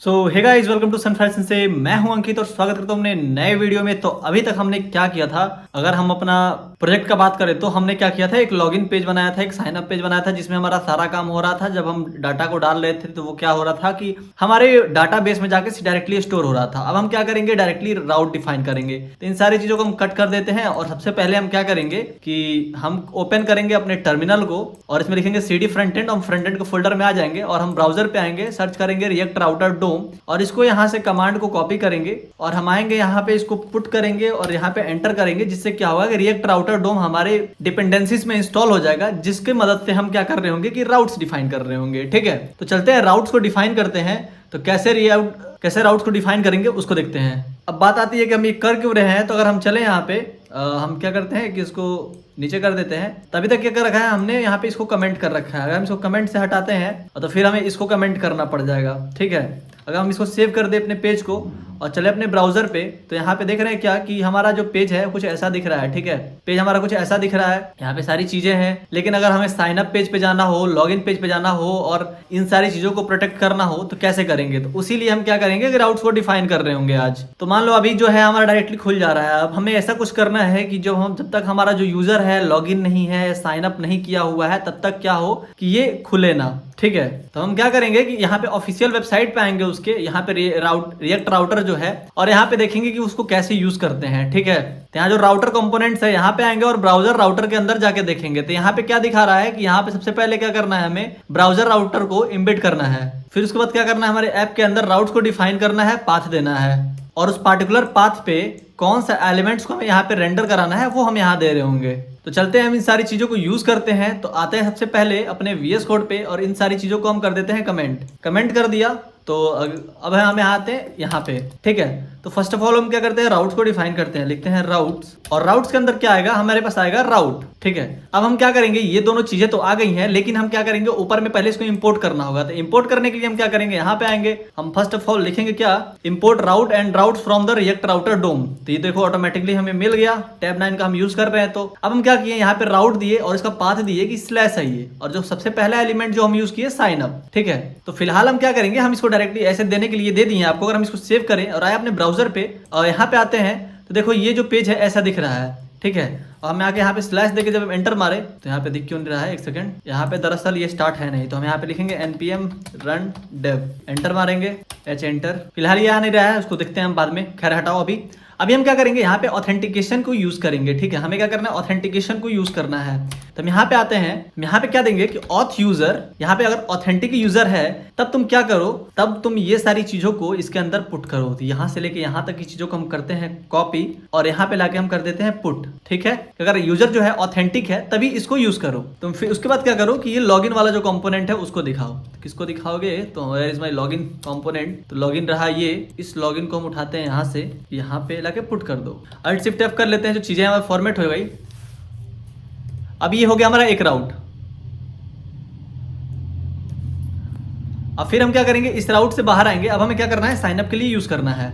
So hey guys, welcome to Sunfire से। मैं हूं अंकित और स्वागत करता हूं अपने नए वीडियो में। तो अभी तक हमने क्या किया था, अगर हम अपना प्रोजेक्ट का बात करें तो हमने क्या किया था, एक लॉगिन पेज बनाया था, एक साइन अप पेज बनाया था जिसमें हमारा सारा काम हो रहा था। जब हम डाटा को डाल रहे थे तो वो क्या हो रहा था कि हमारे डाटा बेस में जाके डायरेक्टली स्टोर हो रहा था। अब हम क्या करेंगे, डायरेक्टली राउट डिफाइन करेंगे। तो इन सारी चीजों को हम कट कर देते हैं और सबसे पहले हम क्या करेंगे कि हम ओपन करेंगे अपने टर्मिनल को और इसमें लिखेंगे cd फ्रंट एंड। हम फ्रंट एंड के फोल्डर में आ जाएंगे और हम ब्राउजर पे आएंगे, सर्च करेंगे रिएक्ट राउटर डोम और इसको यहाँ से कमांड को कॉपी करेंगे और हम आएंगे यहाँ पे, इसको पुट करेंगे और यहाँ पे एंटर करेंगे। जिससे क्या होगा कि रिएक्ट राउटर डोम हमारे डिपेंडेंसीज में इंस्टॉल हो जाएगा, जिसके मदद से हम क्या कर रहे होंगे कि राउट्स डिफाइन कर रहे होंगे। ठीक है, तो चलते हैं राउट्स को डिफाइन करते हैं। तो कैसे राउट्स को डिफाइन करेंगे उसको देखते हैं। अब बात आती है कि हम ये कर क्यों रहे हैं। तो अगर हम चले यहाँ पे, हम क्या करते हैं कि इसको नीचे कर देते हैं। तभी तक क्या कर रखा है हमने, यहाँ पे इसको कमेंट कर रखा है। अगर हम इसको कमेंट से हटाते हैं तो फिर हमें इसको कमेंट करना पड़ जाएगा। ठीक है, अगर हम इसको सेव कर दे अपने पेज को और चले अपने ब्राउजर पे, तो यहाँ पे देख रहे हैं क्या कि हमारा जो पेज है कुछ ऐसा दिख रहा है। ठीक है, पेज हमारा कुछ ऐसा दिख रहा है, यहाँ पे सारी चीजें हैं। लेकिन अगर हमें साइन अप पेज पे जाना हो, लॉगिन पेज पे जाना हो और इन सारी चीजों को प्रोटेक्ट करना हो तो कैसे करेंगे। तो उसीलिए हम क्या करेंगे कि राउट्स को डिफाइन कर रहे होंगे आज। तो मान लो अभी जो है हमारा डायरेक्टली खुल जा रहा है। अब हमें ऐसा कुछ करना है कि जब तक हमारा जो यूजर है लॉगिन नहीं है, साइन अप नहीं किया हुआ है, तब तक क्या हो कि ये खुले ना। ठीक है, तो हम क्या करेंगे कि यहाँ पे ऑफिशियल वेबसाइट पे आएंगे, उसके यहाँ पे रिएक्ट राउटर जो है, और यहाँ पे देखेंगे कि उसको कैसे यूज करते हैं। ठीक है, तो यहाँ जो राउटर कंपोनेंट्स है यहाँ पे आएंगे और ब्राउजर राउटर के अंदर जाके देखेंगे। तो यहाँ पे क्या दिखा रहा है कि यहाँ पे सबसे पहले क्या करना है, हमें ब्राउजर राउटर को इम्बेड करना है। फिर उसके बाद क्या करना है, हमारे ऐप के अंदर राउट्स को डिफाइन करना है, पाथ देना है और उस पार्टिकुलर पाथ पे कौन सा एलिमेंट्स को हमें यहाँ पे रेंडर कराना है वो हम यहाँ दे रहे होंगे। तो चलते हैं हम इन सारी चीजों को यूज करते हैं। तो आते हैं सबसे पहले अपने VS कोड पे और इन सारी चीजों को हम कर देते हैं कमेंट कर दिया। तो अब हम यहाँ आते हैं यहाँ पे। ठीक है, तो फर्स्ट ऑफ ऑल हम क्या करते हैं, राउट्स को डिफाइन करते हैं, लिखते हैं राउट्स और राउट्स के अंदर क्या आएगा, हमारे पास आएगा राउट। ठीक है, अब हम क्या करेंगे, ये दोनों चीजें तो आ गई हैं, लेकिन हम क्या करेंगे, ऊपर में पहले इसको इंपोर्ट करना होगा। तो इंपोर्ट करने के लिए हम क्या करेंगे, यहाँ पे आएंगे, हम फर्स्ट ऑफ ऑल लिखेंगे क्या, import route and routes from the React router DOM. तो ये देखो ऑटोमेटिकली हमें मिल गया, टैब 9 का हम यूज कर रहे हैं। तो अब हम क्या किए, यहाँ पे राउट दिए और इसका पाथ दिए कि स्लैश है ये, और जो सबसे पहला एलिमेंट जो हम यूज किए साइन अप। ठीक है, तो फिलहाल हम क्या करेंगे, हम इसको डायरेक्टली ऐसे देने के लिए दे दिए आपको। अगर हम इसको सेव करें और आए अपने ब्राउजर पे और यहाँ पे आते हैं तो देखो ये जो पेज है ऐसा दिख रहा है। ठीक है, और हमें आके यहाँ पे स्लैश देके जब हम एंटर मारे तो यहाँ पे दिख क्यों नहीं रहा है, एक सेकंड, यहाँ पे दरअसल ये स्टार्ट है नहीं। तो हम यहाँ पे लिखेंगे npm run dev, एंटर मारेंगे, एंटर। फिलहाल ये आ नहीं रहा है, उसको देखते हैं हम बाद में, खैर हटाओ। अभी हम क्या करेंगे, यहाँ पे ऑथेंटिकेशन को यूज करेंगे। ठीक है, हमें क्या करना है, ऑथेंटिकेशन को यूज करना है। तो हम यहाँ पे आते हैं, यहाँ पे क्या देंगे कि ऑथ यूजर, यहाँ पे अगर ऑथेंटिक यूजर है तब तुम क्या करो, तब तुम ये सारी चीजों को इसके अंदर पुट करो। तो यहाँ से लेके यहाँ तक की चीजों को हम करते हैं कॉपी और यहाँ पे लाके हम कर देते हैं पुट। ठीक है, अगर यूजर जो है ऑथेंटिक है तभी इसको यूज करो। तुम फिर उसके बाद क्या करो कि ये लॉगिन वाला जो कंपोनेंट है उसको दिखाओ। किसको दिखाओगे, तो where is my login component. तो लॉगिन रहा ये, इस लॉगिन को हम उठाते हैं यहाँ से, यहाँ पे लाके पुट कर दो। अल्ट शिफ्ट एफ कर लेते हैं, जो चीजें हमारे फॉर्मेट हो गई। अब ये हो गया हमारा एक राउट। अब फिर हम क्या करेंगे, इस राउट से बाहर आएंगे। अब हमें क्या करना है, साइन अप के लिए यूज करना है।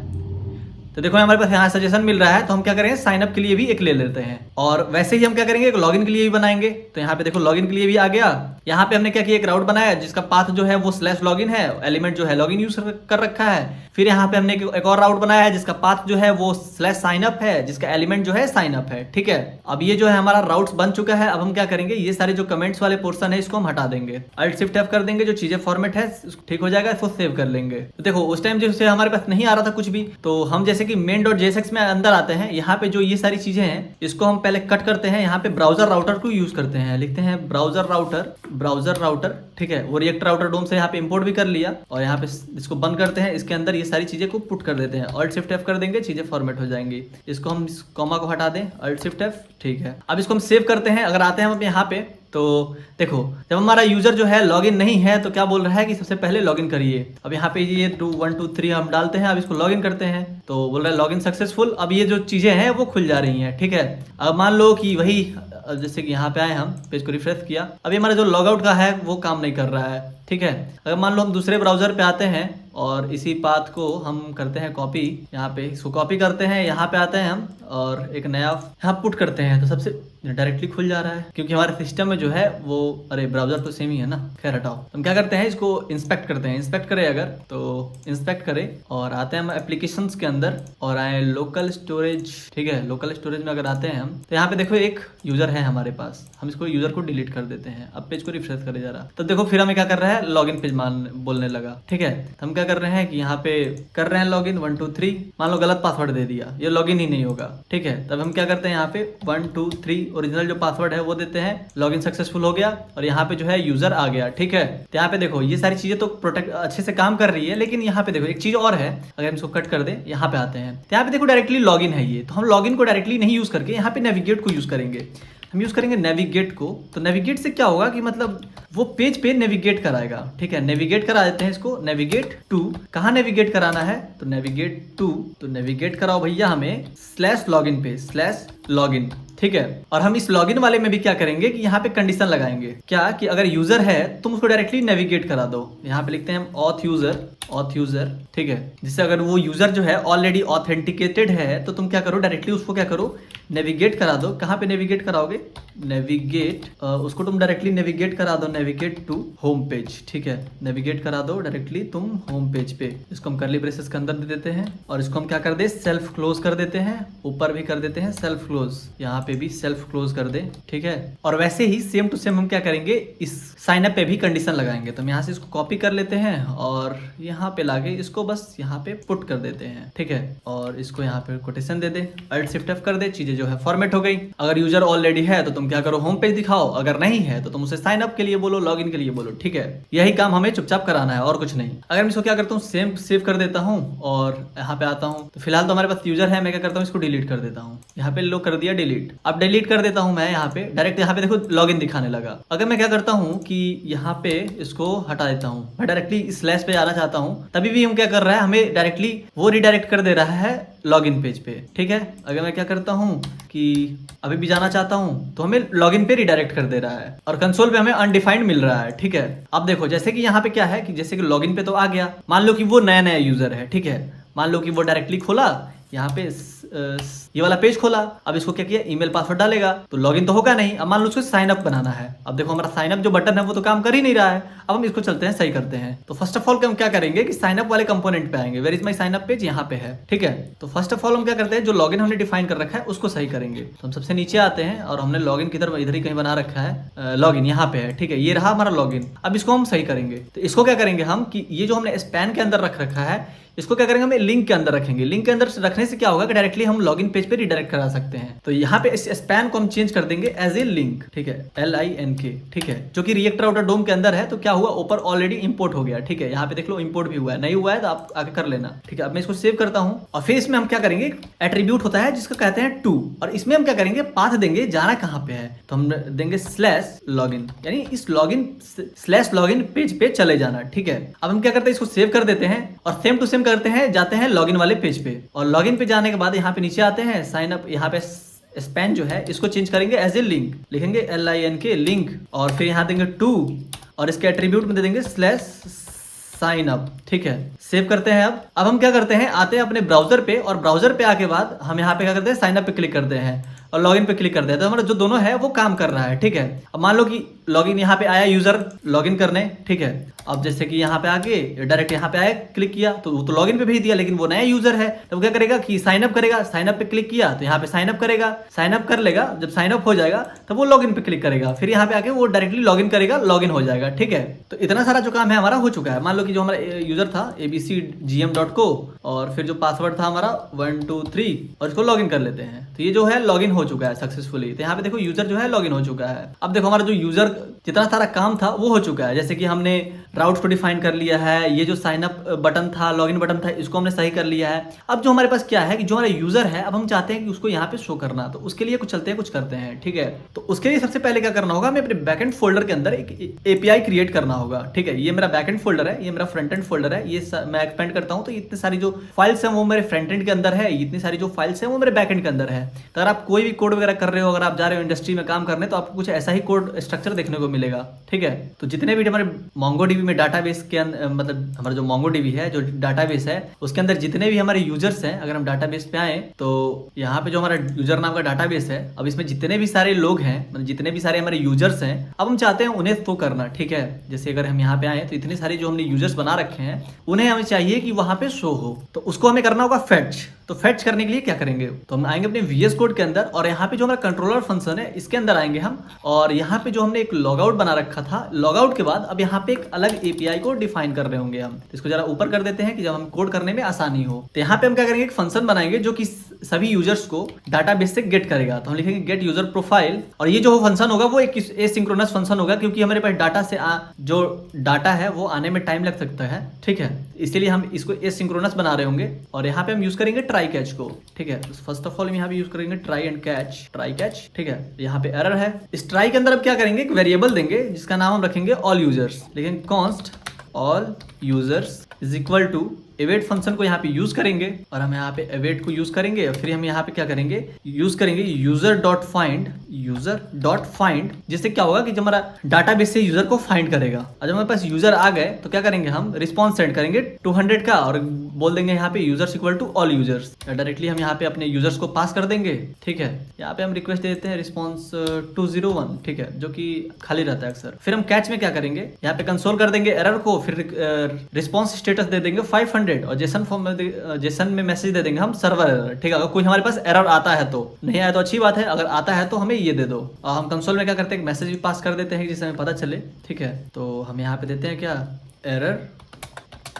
तो देखो हमारे पास यहाँ सजेशन मिल रहा है, तो हम क्या करेंगे, साइन अप के लिए भी एक ले लेते हैं। और वैसे ही हम क्या करेंगे, एक लॉगिन के लिए भी बनाएंगे। तो यहाँ पे देखो लॉगिन के लिए भी आ गया। यहाँ पे हमने क्या किया, एक राउट बनाया जिसका पाथ जो है वो स्लैश लॉगिन है, एलिमेंट जो है लॉगिन यूज कर रखा है। फिर यहाँ पे हमने एक और राउट बनाया है जिसका पाथ जो है वो स्लैश साइन अप है, जिसका एलिमेंट जो है साइन अप है। ठीक है, अब ये जो है हमारा राउट्स बन चुका है। अब हम क्या करेंगे, ये सारे जो कमेंट्स वाले पोर्शन है इसको हम हटा देंगे, अल्ट शिफ्ट एफ कर देंगे, जो चीजें फॉर्मेट है ठीक हो जाएगा, इसको सेव कर लेंगे। तो देखो उस टाइम जैसे हमारे पास नहीं आ रहा था कुछ भी, तो हम जैसे कि main.jsx में अंदर आते हैं। यहाँ पे जो ये सारी चीजें हैं इसको हम पहले कट करते हैं, यहाँ पे ब्राउजर राउटर को यूज करते हैं, लिखते हैं ब्राउजर राउटर। ठीक है, वो रिएक्ट राउटर डोम से यहाँ पे इंपोर्ट भी कर लिया और यहाँ पे इसको बंद करते हैं, इसके अंदर ये सारी चीजें को पुट कर देते हैं, अल्ट शिफ्ट एफ कर देंगे, चीजें फॉर्मेट हो जाएंगी। इसको हम इस कॉमा को हटा दें, अल्ट शिफ्ट एफ। ठीक है, अब इसको हम सेव करते हैं। अगर आते हैं हम यहाँ पे तो देखो जब हमारा यूजर जो है लॉगिन नहीं है तो क्या बोल रहा है कि सबसे पहले लॉगिन करिए। अब यहाँ पे ये 2 1 2 3 हम डालते हैं। अब इसको लॉगिन करते हैं तो बोल रहा है लॉगिन सक्सेसफुल। अब ये जो चीजें हैं वो खुल जा रही हैं। ठीक है, अब मान लो कि वही जैसे कि यहाँ पे आए हम, पेज को रिफ्रेश किया, अभी हमारा जो लॉगआउट का है वो काम नहीं कर रहा है, ठीक है। अगर मान लो हम दूसरे ब्राउजर पे आते हैं और इसी पाथ को हम करते हैं कॉपी, यहाँ पे इसको कॉपी करते हैं, यहाँ पे आते हैं हम और एक नया यहाँ पुट करते हैं, तो सबसे डायरेक्टली खुल जा रहा है क्योंकि हमारे सिस्टम में जो है वो, अरे ब्राउजर तो सेम ही है ना, खैर हटाओ। हम क्या करते हैं, इसको इंस्पेक्ट करते हैं। इंस्पेक्ट करें अगर तो इंस्पेक्ट करें और आते हैं हम एप्लीकेशंस के अंदर और आए लोकल स्टोरेज, ठीक है। लोकल स्टोरेज में अगर आते हैं हम तो यहाँ पे देखो एक यूजर है हमारे पास, हम इसको यूजर को डिलीट कर देते हैं। अब पेज को रिफ्रेश करे जा रहा, तब देखो फिर हमें क्या कर रहा है, लॉगिन पेज बोलने लगा, ठीक है। तो हम क्या कर रहे हैं कि यहाँ पे कर रहे हैं लॉगिन 1 2 3, मान लो गलत पासवर्ड दे दिया, ये लॉगिन ही नहीं होगा, ठीक है। तब हम क्या करते हैं, यहाँ पे 1 2 3 ओरिजिनल जो पासवर्ड है वो देते हैं, लॉगिन सक्सेसफुल हो गया और यहाँ पे जो है यूजर आ गया, ठीक है। तो यहाँ पे देखो ये सारी चीजें तो प्रोटेक्ट अच्छे से काम कर रही है, लेकिन यहाँ पे देखो एक चीज और है, अगर हम इसको कट कर दें, यहाँ पे आते हैं तो यहाँ पे देखो डायरेक्टली लॉगिन है ये, तो हम लॉगिन को डायरेक्टली नहीं यूज करके यहाँ पे नेविगेट को यूज करेंगे। हम यूज करेंगे नेविगेट को, तो नेविगेट से क्या होगा कि मतलब वो पेज पे नेविगेट कराएगा, ठीक है। नेविगेट करा देते हैं इसको, नेविगेट टू, कहाँ नेविगेट कराना है तो नेविगेट टू, तो नेविगेट कराओ भैया हमें /login पे /login, ठीक है। और हम इस लॉगिन वाले में भी क्या करेंगे कि यहाँ पे कंडीशन लगाएंगे, क्या कि अगर यूजर है तुम उसको डायरेक्टली नेविगेट करा दो। यहाँ पे लिखते हैं हम ऑथ यूजर, ठीक है। जिससे अगर वो यूजर जो है ऑलरेडी ऑथेंटिकेटेड है तो तुम क्या करो, डायरेक्टली उसको क्या करो, नेविगेट करा दो। कहाँ पे नेविगेट कराओगे, नेविगेट, उसको तुम डायरेक्टली नेविगेट करा दो, नेविगेट टू होम पेज, ठीक है। नेविगेट करा दो डायरेक्टली तुम होम पेज पे। इसको हम कर्ली ब्रेसेस के अंदर दे देते हैं और इसको हम क्या कर दे, सेल्फ क्लोज कर देते हैं, ऊपर भी कर देते हैं सेल्फ क्लोज, यहाँ पे भी सेल्फ क्लोज कर दे, ठीक है। और वैसे ही सेम टू सेम हम क्या करेंगे, इस साइन अप पे भी कंडीशन लगाएंगे। तो हम यहाँ से इसको कॉपी कर लेते हैं और यहाँ पे लाके इसको बस यहाँ पे पुट कर देते हैं, ठीक है। और इसको यहाँ पे कोटेशन दे दे, Alt Shift F कर दे, चीजें जो है फॉर्मेट हो गई। अगर यूजर ऑलरेडी है तो तुम क्या करो, होम पेज दिखाओ, अगर नहीं है तो तुम उसे साइन अप के लिए बोलो, लॉगिन के लिए बोलो, ठीक है। यही काम हमें चुपचाप कराना है और कुछ नहीं। अगर मैं इसको क्या करता हूँ, सेव कर देता हूँ और यहाँ पे आता हूँ, तो फिलहाल तो हमारे पास यूजर है, मैं क्या करता हूँ, इसको डिलीट कर देता हूँ। यहाँ पे लो कर दिया डिलीट। अब डिलीट कर देता हूँ मैं, यहाँ पे डायरेक्ट यहाँ पे देखो लॉगिन दिखाने लगा। अगर मैं क्या करता हूँ कि यहाँ पे इसको हटा देता हूँ, मैं डायरेक्टली स्लैश पे जाना चाहता हूँ, तभी भी हम क्या कर रहा है, हमें डायरेक्टली वो रिडायरेक्ट कर दे रहा है लॉगिन पेज पे, ठीक है। अगर मैं क्या करता हूँ कि अभी भी जाना चाहता हूँ तो हमें लॉगिन पे रिडायरेक्ट कर दे रहा है और कंसोल पे हमें अनडिफाइंड मिल रहा है, ठीक है। अब देखो जैसे कि यहाँ पे क्या है कि जैसे कि लॉगिन पे तो आ गया, मान लो कि वो नया यूजर है, ठीक है। मान लो कि वो डायरेक्टली खोला यहाँ पे ये वाला पेज खोला, अब इसको क्या किया, ईमेल पासवर्ड डालेगा तो लॉगिन तो होगा नहीं। अब मान लो उसको साइन अप बनाना है, अब देखो हमारा साइन अप जो बटन है वो तो काम कर ही नहीं रहा है। अब हम इसको चलते हैं सही करते हैं। तो फर्स्ट ऑफ ऑल हम क्या करेंगे कि साइन अप वाले कंपोनेंट पे आएंगे, where is my sign up page, यहाँ पे है, ठीक है। तो फर्स्ट ऑफ ऑल हम क्या करते हैं, जो लॉगिन हमने डिफाइन कर रखा है उसको सही करेंगे। तो हम सबसे नीचे आते हैं और हमने लॉगिन की तरफ इधर ही कहीं बना रखा है, लॉगिन यहाँ पे है, ठीक है। ये रहा हमारा लॉगिन। अब इसको हम सही करेंगे, तो इसको क्या करेंगे हम कि ये जो हमने स्पैन के अंदर रख रखा है इसको क्या करेंगे, हम लिंक के अंदर रखेंगे। लिंक के अंदर रखने से क्या होगा कि डायरेक्टली हम लॉगिन पेज पे रिडायरेक्ट करा सकते हैं। तो यहाँ पे इस स्पैन को हम चेंज कर देंगे एज ए लिंक, ठीक है, LINK, ठीक है, जो कि रिएक्ट राउटर डोम के अंदर है। तो क्या हुआ, ऊपर ऑलरेडी इंपोर्ट हो गया, ठीक है। यहाँ पे देख लो इंपोर्ट भी हुआ है, नहीं हुआ है तो आप आके कर लेना, ठीक है। अब मैं इसको सेव करता हूँ और फिर इसमें हम क्या करेंगे, एट्रीब्यूट होता है जिसको कहते हैं टू, और इसमें हम क्या करेंगे, पाथ देंगे, जाना कहाँ पे है, तो हम देंगे /login, यानी इस /login पेज पे चले जाना, ठीक है। अब हम क्या करते हैं, इसको सेव कर देते हैं और सेम टू सेम करते हैं, जाते हैं लॉगिन वाले पेज पे और लॉगिन पे जाने के बाद यहाँ पे नीचे आते हैं, साइन अप, यहाँ पे स्पैन जो है इसको चेंज करेंगे एज ए लिंक, लिखेंगे LINK लिंक और फिर यहाँ देंगे टू और इसके एट्रीब्यूट में दे देंगे /sign up, ठीक है। सेव करते हैं। अब हम क्या करते हैं, आते हैं अपने ब्राउजर पे और ब्राउजर पे आके बाद हम यहाँ पे क्या करते हैं, साइन अप पे क्लिक करते हैं और लॉगिन पे क्लिक करते हैं। तो हमारा जो दोनों है वो काम कर रहा है, ठीक है। अब मान लो कि लॉगिन यहाँ पे आया यूजर लॉगिन करने, ठीक है। अब जैसे कि यहाँ पे आके डायरेक्ट यहाँ पे आया, क्लिक किया तो वो तो लॉगिन पे भेज दिया, लेकिन वो नया यूजर है तो वो क्या करेगा कि साइन अप करेगा। साइन अप पे क्लिक किया तो यहाँ पे साइन अप करेगा, साइन अप कर लेगा, जब साइन अप हो जाएगा तो वो लॉगिन पे क्लिक करेगा, फिर यहाँ पे आके वो डायरेक्टली लॉगिन करेगा, लॉगिन हो जाएगा, ठीक है। तो इतना सारा जो काम है हमारा हो चुका है। मान लो कि जो हमारा यूजर था abcgm.co और फिर जो पासवर्ड था हमारा 1 2 3 और इसको लॉगिन कर लेते हैं, तो ये जो है लॉगिन हो चुका है सक्सेसफुली। तो यहाँ पे देखो यूजर जो है लॉगिन हो चुका है। अब देखो हमारा जो यूजर जितना सारा काम था वो हो चुका है, जैसे कि हमने राउट को डिफाइन कर लिया है, ये जो साइन अप बटन था, लॉगिन बटन था, इसको हमने सही कर लिया है। अब जो हमारे पास क्या है कि जो हमारा यूजर है, अब हम चाहते हैं कि उसको यहाँ पे शो करना, तो उसके लिए कुछ चलते हैं, कुछ करते हैं, ठीक है। तो उसके लिए सबसे पहले क्या करना होगा, हमें अपने बैकएंड फोल्डर के अंदर एक एपीआई क्रिएट करना होगा, ठीक है। ये मेरा बैकएंड फोल्डर है, ये मेरा फ्रंट एंड फोल्डर है, ये मैं एक्सपेंड करता हूँ तो इतनी सारी जो फाइल्स हैं वो मेरे फ्रंट एंड के अंदर है, इतनी सारी जो फाइल्स हैं वो मेरे बैकएंड के अंदर है। तो अगर आप कोई भी कोड वगैरह कर रहे हो, अगर आप जा रहे हो इंडस्ट्री में काम करने, तो आपको कुछ ऐसा ही कोड स्ट्रक्चर देखने को मिलेगा, ठीक है। तो जितने भी हमारे MongoDB में डाटाबेस के मतलब हमारा जो MongoDB है, जो डाटाबेस है, उसके अंदर जितने भी हमारे यूजर्स हैं, अगर हम डाटाबेस पे आए तो यहाँ पे जो हमारा यूजर नाम का डाटाबेस है, अब इसमें जितने भी सारे लोग हैं, मतलब जितने भी सारे हमारे यूजर्स हैं, अब हम चाहते हैं उन्हें शो करना, ठीक है। जैसे अगर हम यहाँ पे आए तो इतने सारे जो हमने यूजर्स बना रखे हैं, उन्हें हमें चाहिए कि वहां पे शो हो, तो उसको हमें करना होगा फेच। तो फेच करने के लिए क्या करेंगे, तो हम आएंगे अपने VS कोड के अंदर और यहाँ पे जो हमारा कंट्रोलर फंक्शन है इसके अंदर आएंगे हम, और यहाँ पे जो हमने एक लॉगआउट बना रखा था, लॉगआउट के बाद अब यहाँ पे एक अलग एपीआई को डिफाइन कर रहे होंगे हम। तो इसको जरा ऊपर कर देते हैं कि जब हम कोड करने में आसानी हो। तो यहाँ पे हम क्या करेंगे, एक फंक्शन बनाएंगे जो कि सभी यूजर्स को डाटाबेस से गेट करेगा। तो हम लिखेंगे गेट यूजर प्रोफाइल, और ये जो फंक्शन होगा वो एक एसिंक्रोनस फंक्शन होगा, क्योंकि हमारे पास डाटा से जो डाटा है वो आने में टाइम लग सकता है, ठीक है। इसलिए हम इसको एसिंक्रोनस बना रहे होंगे, और यहाँ पे हम यूज करेंगे ट्राई कैच को, ठीक है। फर्स्ट ऑफ ऑल यहाँ पे यूज करेंगे try and catch, try catch, ठीक है। यहाँ पे एरर है, इस ट्राई के अंदर अब क्या करेंगे, एक वेरिएबल देंगे जिसका नाम हम रखेंगे ऑल यूजर्स, लेकिन const all users is equal to await function को यहाँ पे यूज करेंगे, और हम यहाँ पे अवेट को यूज करेंगे, और फिर हम यहाँ पे क्या करेंगे, यूज करेंगे यूजर डॉट फाइंड, जिससे क्या होगा कि जब हमारा डाटाबेस से यूजर को फाइंड करेगा, और जब हमारे पास यूजर आ गए तो क्या करेंगे, हम रिस्पॉन्स सेंड करेंगे 200 का, और बोल देंगे यहाँ पे users equal to all users. Directly हम यहाँ पे अपने यूजर्स को पास कर देंगे, ठीक है। यहाँ पे हम रिक्वेस्ट दे देते हैं रिस्पॉन्स 201, ठीक है, जो कि खाली रहता है अक्सर। फिर हम कैच में क्या करेंगे, यहाँ पे कंसोल कर देंगे एरर को, फिर रिस्पॉन्स स्टेटस दे देंगे 500, और जेसन फॉर्म में जेसन में मैसेज दे देंगे हम सर्वर एरर, ठीक है। अगर कोई हमारे पास एरर आता है तो, नहीं आया तो अच्छी बात है, अगर आता है तो हमें ये दे दो। और हम कंसोल में क्या करते हैं, मैसेज भी पास कर देते हैं जिससे हमें पता चले, ठीक है। तो हम यहाँ पे देते हैं क्या, error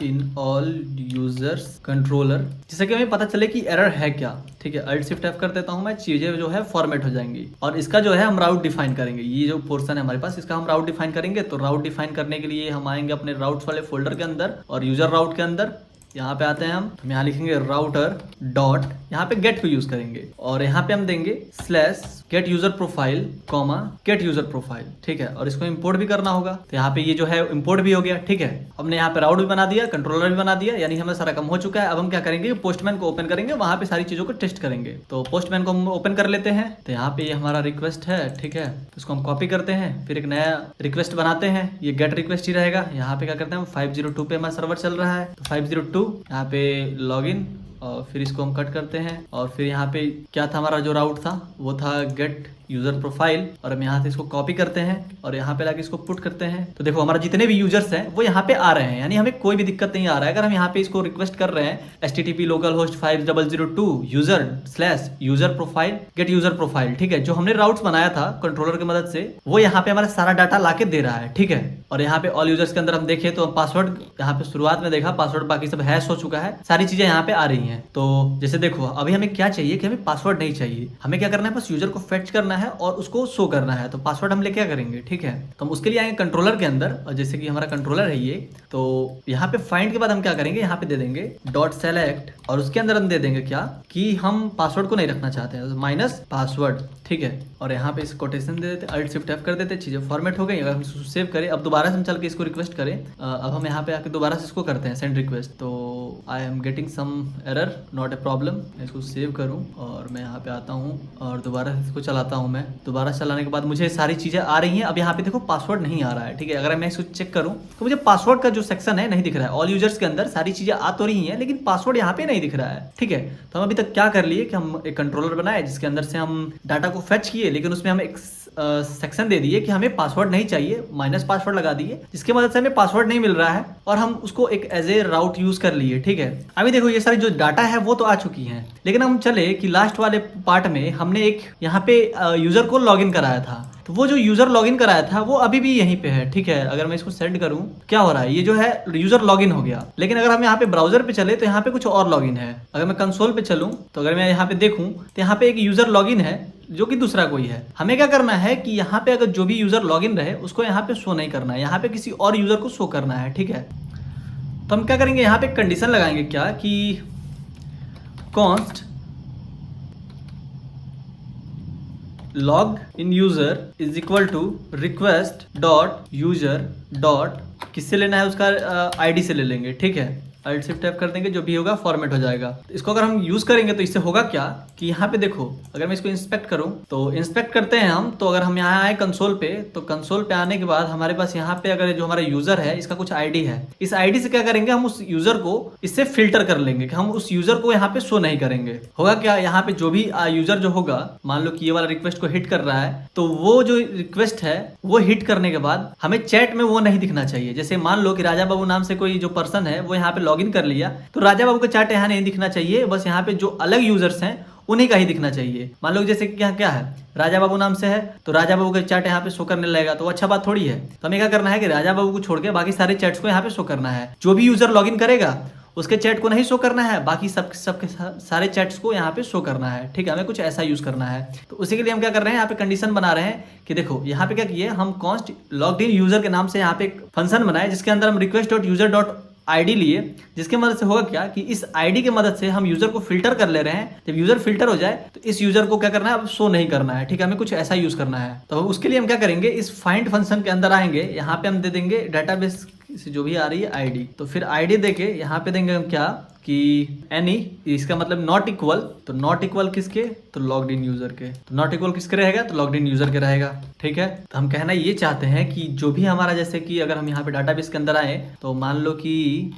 in all users controller, जिससे कि हमें पता चले कि एरर है क्या, ठीक है। Alt Shift F कर देता हूं मैं, चीजें जो है फॉर्मेट हो जाएंगी, और इसका जो है हम राउट डिफाइन करेंगे। ये जो पोर्शन है हमारे पास, इसका हम राउट डिफाइन करेंगे। तो राउट डिफाइन करने के लिए हम आएंगे अपने राउट्स वाले फोल्डर के अंदर, और यूजर राउट के अंदर यहाँ पे आते हैं हम यहाँ लिखेंगे राउटर डॉट, यहाँ पे गेट को यूज करेंगे, और यहाँ पे हम देंगे slash gate user profile comma gate user profile, ठीक है। और इसको इंपोर्ट भी करना होगा, तो यहाँ पे ये जो है इंपोर्ट भी हो गया, ठीक है। हमने यहाँ पे राउट भी बना दिया, कंट्रोलर भी बना दिया, यानी हमें सारा काम हो चुका है। अब हम क्या करेंगे, पोस्टमैन को ओपन करेंगे, वहां पे सारी चीजों को टेस्ट करेंगे। तो पोस्टमैन को हम ओपन कर लेते हैं, तो यहाँ पे ये हमारा रिक्वेस्ट है, ठीक है। इसको हम कॉपी करते हैं, फिर एक नया रिक्वेस्ट बनाते हैं, ये गेट रिक्वेस्ट ही रहेगा। यहाँ पे क्या करते हैं, 502 पे हमारा सर्वर चल रहा है, तो 502 यहाँ पे लॉगिन, और फिर इसको हम कट करते हैं, और फिर यहाँ पे क्या था हमारा जो राउट था, वो था गेट यूजर प्रोफाइल, और हम यहाँ से इसको कॉपी करते हैं और यहाँ पे लाके इसको पुट करते हैं। तो देखो हमारा जितने भी यूजर्स हैं वो यहाँ पे आ रहे हैं, यानी हमें कोई भी दिक्कत नहीं आ रहा है। अगर हम यहाँ पे इसको रिक्वेस्ट कर रहे हैं HTTP localhost 5002 user slash user profile get user profile, ठीक है, जो हमने राउट्स बनाया था कंट्रोलर की मदद से, वो यहाँ पे हमारा सारा डाटा लाके दे रहा है, ठीक है। और यहाँ पे ऑल यूजर्स के अंदर हम देखें तो पासवर्ड यहाँ पे शुरुआत में देखा, पासवर्ड बाकी सब हैश हो चुका है, सारी चीजें यहाँ पे आ रही हैं। तो जैसे देखो अभी हमें क्या चाहिए कि हमें पासवर्ड नहीं चाहिए, हमें क्या करना है, बस यूजर को फेच करना है और उसको शो करना है। तो पासवर्ड हम ले क्या करेंगे, ठीक है। तो हम उसके लिए आएंगे कंट्रोलर के अंदर, और जैसे कि हमारा कंट्रोलर है ये, तो यहाँ पे फाइंड के बाद हम क्या करेंगे, यहाँ पे दे देंगे डॉट सेलेक्ट, और उसके अंदर हम दे देंगे क्या कि हम पासवर्ड को नहीं रखना चाहते हैं, माइनस पासवर्ड, ठीक है। और यहाँ पे इस कोटेशन दे देते, Alt Shift F कर देते, चीजें फॉर्मेट हो गई। अगर हम सेव करें, अब दोबारा से हम चल के इसको रिक्वेस्ट करें, अब हम यहाँ पे आके दोबारा से इसको करते हैं सेंड रिक्वेस्ट। तो I am getting some error, not a problem. मैं इसको सेव करूँ और मैं यहाँ पे आता हूँ और दोबारा इसको चलाता हूँ। मैं दोबारा चलाने के बाद मुझे सारी चीजें आ रही हैं। अब यहाँ पे देखो पासवर्ड नहीं आ रहा है, ठीक है। अगर मैं इसको चेक करूँ तो मुझे पासवर्ड का जो सेक्शन है नहीं दिख रहा है। ऑल यूजर्स के अंदर सारी चीजें आ तो रही हैं, लेकिन पासवर्ड यहाँ पे नहीं दिख रहा है, ठीक है। तो हम अभी तक क्या कर लिए कि हम एक कंट्रोलर बनाए जिसके अंदर से हम डाटा को फेच किए, लेकिन उसमें हम एक सेक्शन दे दिए कि हमें पासवर्ड नहीं चाहिए, माइनस पासवर्ड लगा दिए, जिसकी मदद से हमें पासवर्ड नहीं मिल रहा है, और हम उसको एक एज ए राउट यूज कर लिए, ठीक है। अभी देखो ये सारी जो डाटा है वो तो आ चुकी है, लेकिन हम चले कि लास्ट वाले पार्ट में हमने एक यहाँ पे यूजर को लॉगिन कराया था। तो वो जो यूजर लॉगिन कराया था वो अभी भी यहीं पे है, ठीक है। अगर मैं इसको सेंड करूं, क्या हो रहा है, ये जो है यूजर लॉगिन हो गया। लेकिन अगर हम यहाँ पे ब्राउजर पे चले तो यहाँ पे कुछ और लॉगिन है। अगर मैं कंसोल पे चलूं तो अगर मैं यहाँ पे देखूं तो यहाँ पे एक यूजर लॉगिन है जो कि दूसरा कोई है। हमें क्या करना है कि यहाँ पे अगर जो भी यूजर लॉगिन रहे उसको यहाँ पे शो नहीं करना है, यहाँ पे किसी और यूजर को शो करना है, ठीक है। तो हम क्या करेंगे, यहाँ पे कंडीशन लगाएंगे क्या कि const log in user is equal to request dot user dot किससे लेना है, उसका आईडी से ले लेंगे, ठीक है। Alt Shift F कर देंगे, जो भी होगा फॉर्मेट हो जाएगा। इसको अगर हम यूज करेंगे तो इससे होगा क्या कि यहाँ पे देखो, अगर मैं इसको इंस्पेक्ट करूँ तो इंस्पेक्ट करते हैं हम। तो अगर हम यहाँ आए कंसोल पे, तो कंसोल पे आने के बाद हमारे पास यहाँ पे अगर जो हमारा यूजर है इसका कुछ आईडी है, इस आईडी से क्या करेंगे, हम उस यूजर को इससे फिल्टर कर लेंगे कि हम उस यूजर को यहाँ पे शो नहीं करेंगे। होगा क्या, यहाँ पे जो भी यूजर जो होगा, मान लो कि ये वाला रिक्वेस्ट को हिट कर रहा है, तो वो जो रिक्वेस्ट है वो हिट करने के बाद हमें चैट में वो नहीं दिखना चाहिए। जैसे मान लो कि राजा बाबू नाम से कोई जो पर्सन है वो यहाँ पे लॉगिन कर लिया, तो राजा बाबू का चैट यहाँ नहीं दिखना चाहिए, बस यहाँ पे जो अलग यूजर्स हैं उन्हीं का ही दिखना चाहिए। मान लो जैसे क्या क्या है, राजा बाबू नाम से है, तो राजा बाबू का चैट यहाँ पे शो करने लगेगा, तो अच्छा बात थोड़ी है। तो हमें क्या करना है कि राजा बाबू को छोड़ के बाकी सारे चैट्स को यहाँ पे शो करना है। जो भी यूजर लॉगिन करेगा उसके चैट को नहीं शो करना है, बाकी सबके सारे चैट्स को यहाँ पे शो करना है, ठीक है। हमें कुछ ऐसा यूज करना है। तो उसी के लिए हम क्या कर रहे हैं, यहाँ पे कंडीशन बना रहे हैं कि देखो यहाँ पे क्या किए, हम कॉन्स्ट लॉग्ड इन यूजर के नाम से यहाँ पे एक फंक्शन बनाए जिसके अंदर हम request dot user dot ID लिए, जिसके मदद से होगा क्या कि इस आईडी की मदद से हम यूजर को फिल्टर कर ले रहे हैं। जब यूजर फिल्टर हो जाए तो इस यूजर को क्या करना है, अब शो नहीं करना है, ठीक है। हमें कुछ ऐसा यूज करना है। तो उसके लिए हम क्या करेंगे, इस फाइंड फंक्शन के अंदर आएंगे, यहाँ पे हम दे देंगे डाटाबेस से जो भी आ रही है आईडी। तो फिर आईडी देके यहाँ पे देंगे हम क्या कि एनी, इसका मतलब नॉट इक्वल, तो नॉट इक्वल किसके, तो लॉग्ड इन यूजर के। तो नॉट इक्वल किसके रहेगा, तो लॉग्ड इन यूजर के रहेगा, ठीक है। तो हम कहना ये चाहते हैं कि जो भी हमारा, जैसे कि अगर हम यहाँ पे डाटाबेस के अंदर आए तो मान लो कि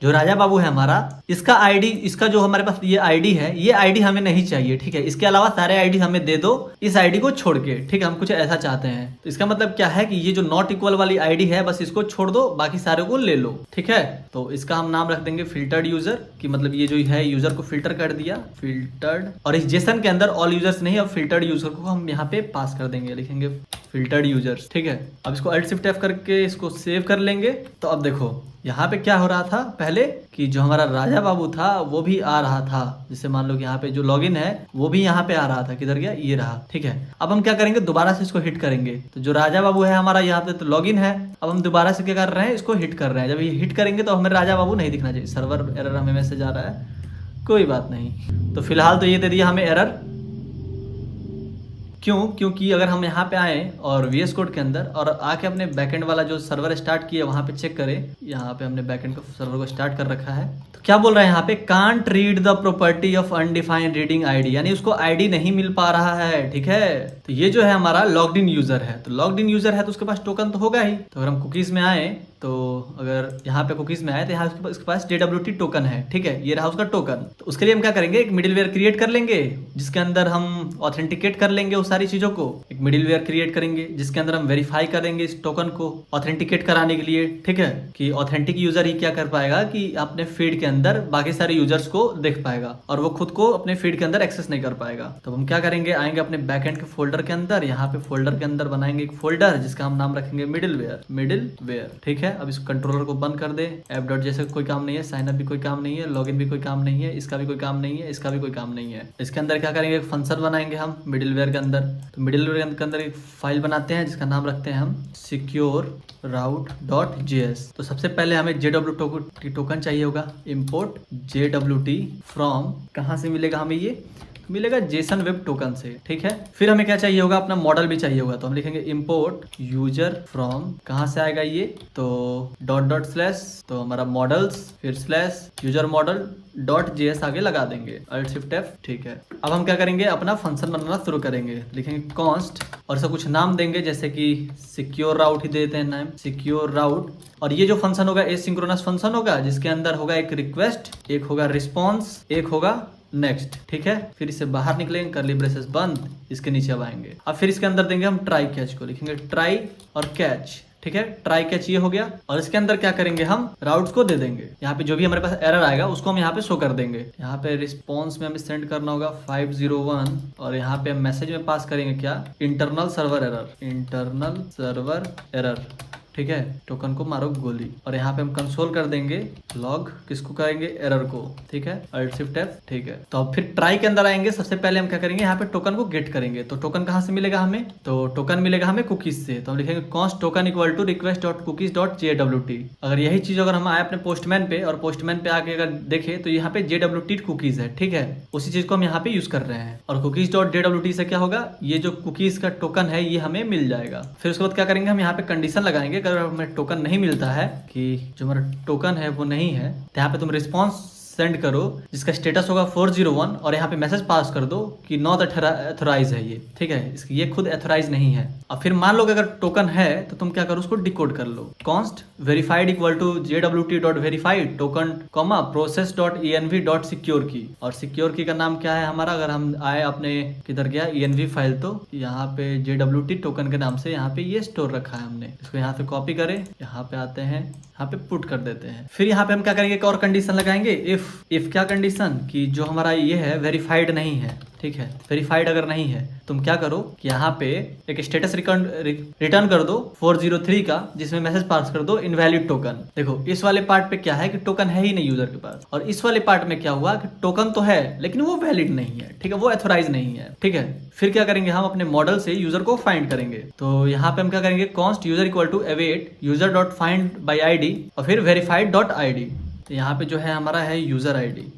जो राजा बाबू है हमारा, इसका आईडी, इसका जो हमारे पास ये आईडी है, ये आईडी हमें नहीं चाहिए, ठीक है। इसके अलावा सारे आईडी हमें दे दो इस आईडी को छोड़ के, ठीक है। हम कुछ ऐसा चाहते हैं। तो इसका मतलब क्या है कि ये जो नॉट इक्वल वाली आईडी है बस इसको छोड़ दो, बाकी सारे को ले लो, ठीक है। तो इसका हम नाम रख देंगे फिल्टर्ड यूजर, कि मतलब ये जो है यूजर को फिल्टर कर दिया, फिल्टर्ड। और इस जेसन के अंदर ऑल यूजर्स नहीं, अब फिल्टर्ड यूजर को हम यहाँ पे पास कर देंगे, लिखेंगे फिल्टर्ड यूजर्स, ठीक है। अब इसको Alt Shift F करके इसको सेव कर लेंगे। तो अब देखो यहाँ पे क्या हो रहा था पहले कि जो हमारा राजा बाबू था वो भी आ रहा था, जैसे मान लो कि यहाँ पे जो लॉगिन है वो भी यहाँ पे आ रहा था, किधर गया, ये रहा, ठीक है। अब हम क्या करेंगे, दोबारा से इसको हिट करेंगे। तो जो राजा बाबू है हमारा यहाँ पे तो लॉगिन है, अब हम दोबारा से क्या कर रहे हैं, इसको हिट कर रहे हैं। जब ये हिट करेंगे तो हमें राजा बाबू नहीं दिखना चाहिए। सर्वर एरर हमें मैसेज आ रहा है, कोई बात नहीं। तो फिलहाल तो ये दे दिया हमें एरर, क्यों, क्योंकि अगर हम यहाँ पे आए और VS कोड के अंदर और आके अपने बैकएंड वाला जो सर्वर स्टार्ट किया वहाँ पे चेक करें, यहाँ पे हमने बैकएंड को सर्वर को स्टार्ट कर रखा है। तो क्या बोल रहे हैं यहाँ पे, can't read the property of undefined reading ID, यानी उसको आईडी नहीं मिल पा रहा है, ठीक है। तो ये जो है हमारा लॉग्ड इन यूजर है, तो लॉग्ड इन यूजर है तो उसके पास टोकन तो होगा ही। तो अगर हम कुकीज में आए, तो अगर यहाँ पे कुकीज में आए तो यहाँ उसके पास JWT टोकन है, ठीक है, ये रहा उसका टोकन। तो उसके लिए हम क्या करेंगे, एक मिडिलवेयर क्रिएट कर लेंगे जिसके अंदर हम ऑथेंटिकेट कर लेंगे उस सारी चीजों को। एक मिडिलवेयर क्रिएट करेंगे जिसके अंदर हम वेरीफाई करेंगे इस टोकन को ऑथेंटिकेट कराने के लिए, ठीक है, कि ऑथेंटिक यूजर ही क्या कर पाएगा कि अपने फीड के अंदर बाकी सारे यूजर्स को देख पाएगा और वो खुद को अपने फीड के अंदर एक्सेस नहीं कर पाएगा। तो हम क्या करेंगे, आएंगे अपने बैकएंड के फोल्डर के अंदर, यहाँ पे फोल्डर के अंदर बनाएंगे एक फोल्डर जिसका हम नाम रखेंगे मिडिलवेयर, ठीक है। अब इस कंट्रोलर को बंद कर दे, ऐप डॉट जैसे कोई काम नहीं है, साइन अप भी कोई काम नहीं है, लॉगिन भी कोई काम नहीं है, इसका भी कोई काम नहीं है, इसका भी कोई काम नहीं है। इसके अंदर क्या करेंगे, एक फंक्शन बनाएंगे हम मिडिलवेयर के अंदर। तो मिडिलवेयर के अंदर एक फाइल बनाते हैं जिसका नाम रखते हैं हम secure-route.js। तो सबसे पहले हमें JWT टोकन चाहिए होगा, इंपोर्ट JWT फ्रॉम, कहाँ से मिलेगा हमें, ये मिलेगा जेसन वेब टोकन से, ठीक है। फिर हमें क्या चाहिए होगा, अपना मॉडल भी चाहिए होगा। तो हम लिखेंगे इंपोर्ट यूजर फ्रॉम, कहाँ से आएगा ये, तो डॉट स्लैश, तो हमारा मॉडल्स, फिर स्लैश यूजर मॉडल .js आगे लगा देंगे, Alt Shift F, ठीक है। अब हम क्या करेंगे, अपना फंक्शन बनाना शुरू करेंगे, लिखेंगे कॉन्स्ट और इसका कुछ नाम देंगे, जैसे कि सिक्योर राउट ही देते हैं नाम, सिक्योर राउट। और ये जो फंक्शन होगा एसिंक्रोनस फंक्शन होगा जिसके अंदर होगा एक रिक्वेस्ट, एक होगा रिस्पॉन्स, एक होगा नेक्स्ट, ठीक है। फिर इससे बाहर निकलेंगे, कर्ली ब्रेसेस बंद, इसके नीचे अब आएंगे। अब फिर इसके अंदर देंगे हम ट्राई कैच को, लिखेंगे ट्राई और कैच, ठीक है, ट्राई कैच ये हो गया। और इसके अंदर क्या करेंगे, हम राउट्स को दे देंगे। यहाँ पे जो भी हमारे पास एरर आएगा उसको हम यहाँ पे शो कर देंगे। यहाँ पे रिस्पॉन्स में हमें सेंड करना होगा 501 और यहाँ पे हम मैसेज में पास करेंगे क्या, internal server error, internal server error. ठीक है, टोकन को मारो गोली। और यहाँ पे हम कंसोल कर देंगे लॉग, किसको करेंगे, एरर को। ठीक है, Alt Shift F। ठीक है, तो अब फिर ट्राई के अंदर आएंगे। सबसे पहले हम क्या करेंगे, यहाँ पे टोकन को गेट करेंगे। तो टोकन कहाँ से मिलेगा हमें, तो टोकन मिलेगा हमें कुकीज से। तो हम लिखेंगे const token equal to request dot cookies dot JWT। अगर यही चीज अगर हम आए अपने पोस्टमैन पे और पोस्टमैन पे आके अगर देखे तो यहाँ पे JWT कुकीज है। ठीक है, उसी चीज को हम यहाँ पे यूज कर रहे हैं। और कुकीज डॉट JWT से क्या होगा, ये जो कुकीज का टोकन है ये हमें मिल जाएगा। फिर उसके बाद क्या करेंगे, हम यहाँ पे कंडीशन लगाएंगे। अगर हमें टोकन नहीं मिलता है कि जो हमारा टोकन है वो नहीं है, तो यहाँ पे तुम रिस्पॉन्स सेंड करो जिसका स्टेटस होगा 401 और यहाँ पे मैसेज पास कर दो कि नॉट एथोराइज है ये। ठीक है, इसकी ये खुद एथोराइज नहीं है। अब फिर मान लो कि अगर टोकन है तो तुम क्या करो, उसको डिकोड कर लो। Const verified equal to JWT dot verified token comma process dot ENV dot secure key. और सिक्योर की का नाम क्या है हमारा, अगर हम आए अपने किधर गया ENV फाइल, तो यहाँ पे JWT टोकन के नाम से यहाँ पे ये स्टोर रखा है हमने। इसको यहाँ से कॉपी करें, यहाँ पे आते हैं, यहाँ पे पुट कर देते हैं। फिर यहाँ पे हम क्या करेंगे, एक और कंडीशन लगाएंगे, इफ क्या कंडीशन, कि जो हमारा ये है वेरीफाइड नहीं है। ठीक है, वेरीफाइड अगर नहीं है तुम क्या करो कि यहाँ पे एक स्टेटस रिटर्न कर दो 403 का, जिसमें मैसेज पास कर दो इनवैलिड टोकन। देखो इस वाले पार्ट पे क्या है कि टोकन है ही नहीं यूजर के पास, और इस वाले पार्ट में क्या हुआ कि टोकन तो है लेकिन वो वैलिड नहीं है। ठीक है, वो एथोराइज नहीं है। ठीक है, फिर क्या करेंगे, हम अपने मॉडल से यूजर को फाइंड करेंगे। तो यहाँ पे हम क्या करेंगे, const user equal to await user dot find by ID और फिर वेरीफाइड डॉट ID। तो यहाँ पे जो है हमारा है यूजर आईडी।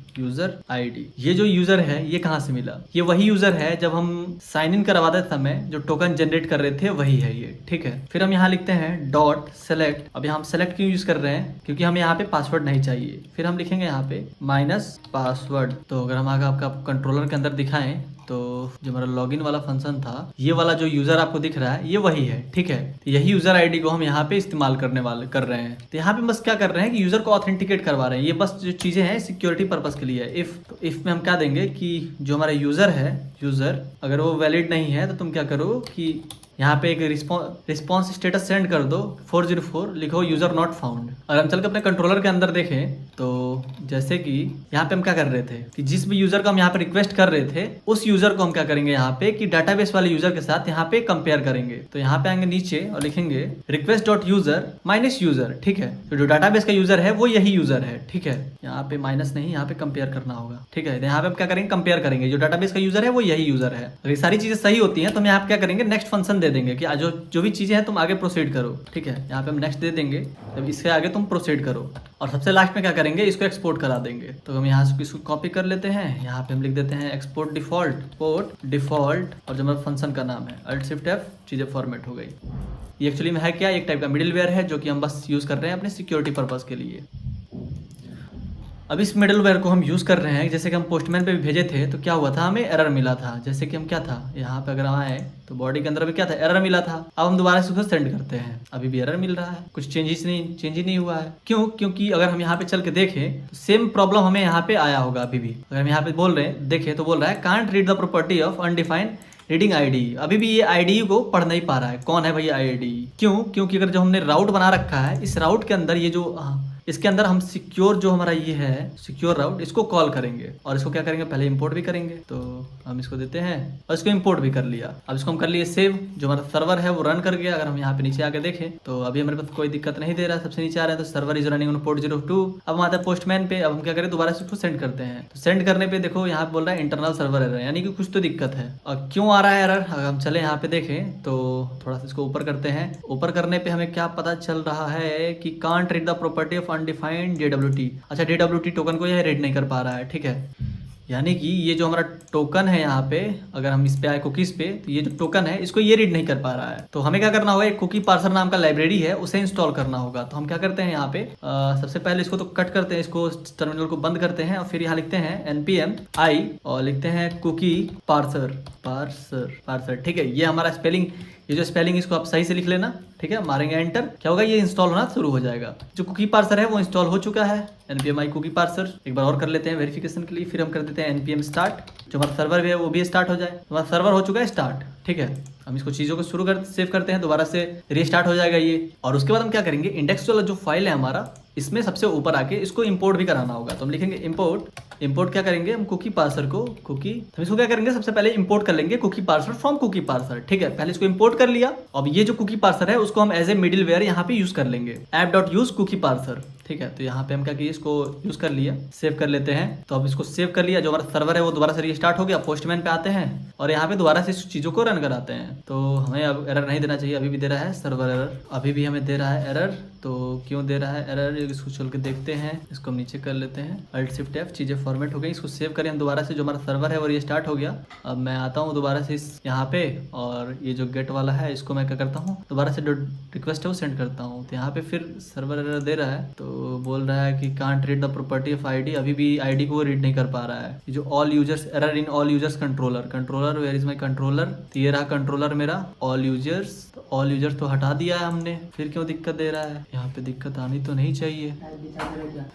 ये जो यूजर है ये कहाँ से मिला, ये वही यूजर है जब हम साइन इन करवाते समय जो टोकन जनरेट कर रहे थे वही है ये। ठीक है, फिर हम यहाँ लिखते हैं डॉट सेलेक्ट। अब यहाँ हम सेलेक्ट क्यों यूज कर रहे हैं, क्योंकि हमें यहाँ पे पासवर्ड नहीं चाहिए। फिर हम लिखेंगे यहाँ पे माइनस पासवर्ड। तो अगर हम आगे आपका कंट्रोलर के अंदर दिखाएं तो जो हमारा लॉगिन वाला फंक्शन था, ये वाला जो यूजर आपको दिख रहा है ये वही है। ठीक है, तो यही यूजर आईडी को हम यहाँ पे इस्तेमाल कर रहे हैं। तो यहाँ पे बस क्या कर रहे हैं कि यूजर को ऑथेंटिकेट करवा रहे हैं। ये बस जो चीजें हैं सिक्योरिटी पर्पस के लिए है। इफ में हम क्या देंगे कि जो हमारा यूजर अगर वो वैलिड नहीं है तो तुम क्या करो कि यहाँ पे एक रिस्पॉन्स स्टेटस सेंड कर दो 404, लिखो यूजर नॉट फाउंड। अगर हम चल के अपने कंट्रोलर के अंदर देखें तो जैसे कि यहाँ पे हम क्या कर रहे थे कि जिस भी यूजर को हम यहाँ पे रिक्वेस्ट कर रहे थे उस यूजर को हम क्या करेंगे यहाँ पे कि डाटाबेस वाले यूजर के साथ यहाँ पे कंपेयर करेंगे। तो यहाँ पे आएंगे नीचे और लिखेंगे request dot user minus user. ठीक है, तो जो डाटाबेस का यूजर है वो यही यूजर है। ठीक है, यहाँ पे माइनस नहीं, यहाँ पे कंपेयर करना होगा। ठीक है, यहाँ पे हम क्या करेंगे, कंपेयर करेंगे। जो डाटाबेस का यूजर है वो यही यूजर है। अगर ये सारी चीजें सही होती हैं तो हम यहाँ पे क्या करेंगे, नेक्स्ट फंक्शन दे देंगे कि जो भी चीजें हैं तुम आगे प्रोसीड करो। ठीक है, यहाँ पे हम नेक्स्ट दे देंगे, तब इसके आगे तुम प्रोसीड करो। और सबसे लास्ट में क्या करेंगे, इसको एक्सपोर्ट करा देंगे। तो हम यहाँ से इसको कॉपी कर लेते हैं, यहाँ पे हम लिख देते हैं एक्सपोर्ट डिफॉल्ट और जो हमारा फंक्शन का नाम है Alt Shift F, चीजें फॉर्मेट हो गई। ये एक्चुअली में है क्या, एक टाइप का मिडिलवेयर है जो कि हम बस यूज कर रहे हैं अपने सिक्योरिटी पर्पज के लिए। अब इस मिडलवेयर को हम यूज कर रहे हैं, जैसे कि हम पोस्टमैन पे भी भेजे थे तो क्या हुआ था, हमें एरर मिला था। जैसे कि हम क्या था, यहाँ पे अगर हम आए तो बॉडी के अंदर भी क्या था, एरर मिला था। अब हम दोबारा से उसको सेंड करते हैं, अभी भी एरर मिल रहा है, कुछ चेंज ही नहीं हुआ है। क्यों, क्योंकि अगर हम यहाँ पे चल के देखें तो सेम प्रॉब्लम हमें यहाँ पे आया होगा अभी भी। अगर हम यहाँ पे बोल रहे हैं देखें तो बोल रहा है can't read the property of undefined reading ID. अभी भी ये आईडी को पढ़ नहीं पा रहा है। कौन है भाई आईडी, क्यों, क्योंकि अगर जो हमने राउट बना रखा है इस राउट के अंदर ये जो इसके अंदर हम सिक्योर जो हमारा ये है सिक्योर राउट, इसको कॉल करेंगे और इसको क्या करेंगे, पहले इंपोर्ट भी करेंगे। तो हम इसको देते हैं और इसको इंपोर्ट भी कर लिया। अब इसको हम कर लिए सेव, जो हमारा सर्वर है वो रन कर गया। अगर हम यहाँ पे नीचे आके देखें तो अभी हमारे पास कोई दिक्कत नहीं दे रहा है, सबसे नीचे आ रहा है तो server is running on port 02। अब हम आते हैं पोस्टमैन पे। अब हम क्या करें, दोबारा से उसको सेंड करते हैं। तो सेंड करने पे देखो यहाँ पे बोल रहा है इंटरनल सर्वर एरर, यानी कि कुछ तो दिक्कत है। और क्यों आ रहा है एरर, अगर हम चले यहाँ पे देखें तो थोड़ा सा इसको ऊपर करते हैं। ऊपर करने पे हमें क्या पता चल रहा है कि can't read the property of undefined JWT। अच्छा, JWT टोकन को यह रीड नहीं कर पा रहा है। ठीक है, यानी कि ये जो हमारा टोकन है यहाँ पे, अगर हम इस पे आए कुकीज पे, तो ये जो टोकन है इसको ये रीड नहीं कर पा रहा है। तो हमें क्या करना होगा, एक कुकी पार्सर नाम का लाइब्रेरी है उसे इंस्टॉल करना होगा। तो हम क्या करते हैं यहाँ पे सबसे पहले इसको तो कट करते हैं, इसको टर्मिनल को बंद करते हैं और फिर यहाँ लिखते हैं npm i और लिखते हैं कुकी पार्सर। ठीक है, ये हमारा स्पेलिंग ये जो स्पेलिंग इसको आप सही से लिख लेना, ठीक है। मारेंगे एंटर, क्या होगा, ये इंस्टॉल होना शुरू हो जाएगा। जो कुकी पार्सर है वो इंस्टॉल हो चुका है, npm i कुकी पार्सर। एक बार और कर लेते हैं वेरिफिकेशन के लिए, फिर हम कर देते हैं npm स्टार्ट, जो हमारा सर्वर भी है वो भी स्टार्ट हो जाए। हमारा सर्वर हो चुका है स्टार्ट, ठीक है। हम इसको चीज़ों को शुरू कर सेव करते हैं, दोबारा से रीस्टार्ट हो जाएगा ये। और उसके बाद हम क्या करेंगे, इंडेक्स वाला जो फाइल है हमारा, इसमें सबसे ऊपर आके इसको इंपोर्ट भी कराना होगा। तो हम लिखेंगे इंपोर्ट क्या करेंगे हम, कुकी पार्सर को हम इसको क्या करेंगे, सबसे पहले इंपोर्ट कर लेंगे cookie parser from cookie parser, ठीक है। पहले इसको इंपोर्ट कर लिया। अब ये जो कुकी पार्सर है उसको हम एज ए मिडिल वेयर यहाँ पे यूज कर लेंगे, app.use कुकी पार्सर, ठीक है। तो यहाँ पे हम क्या किए, इसको यूज कर लिया, सेव कर लेते हैं। तो अब इसको सेव कर लिया, जो हमारा सर्वर है वो दोबारा से रीस्टार्ट हो गया। पोस्टमैन पे आते हैं और यहाँ पे दोबारा से इस चीजों को रन कराते हैं। तो हमें अब एरर नहीं देना चाहिए, अभी भी दे रहा है सर्वर एरर, अभी भी हमें दे रहा है एरर। तो क्यों दे रहा है एरर, इसको चल के देखते हैं। इसको हम नीचे कर लेते हैं, Alt Shift F, चीजें फॉर्मेट हो गई। इसको सेव करें हम दोबारा से, जो हमारा सर्वर है वो रीस्टार्ट हो गया। अब मैं आता हूँ दोबारा से इस यहाँ पे, और ये जो गेट वाला है इसको मैं क्या करता हूँ, दोबारा से जो रिक्वेस्ट है वो सेंड करता हूँ। तो यहाँ पे फिर सर्वर एरर दे रहा है, तो बोल रहा है कि can't read the property of ID, अभी भी आईडी को रीड नहीं कर पा रहा है। ये जो all users error in all users controller where is my controller, तो ये रहा कंट्रोलर मेरा, ऑल यूजर्स तो हटा दिया है हमने, फिर क्यों दिक्कत दे रहा है, यहाँ पे दिक्कत आनी तो नहीं चाहिए।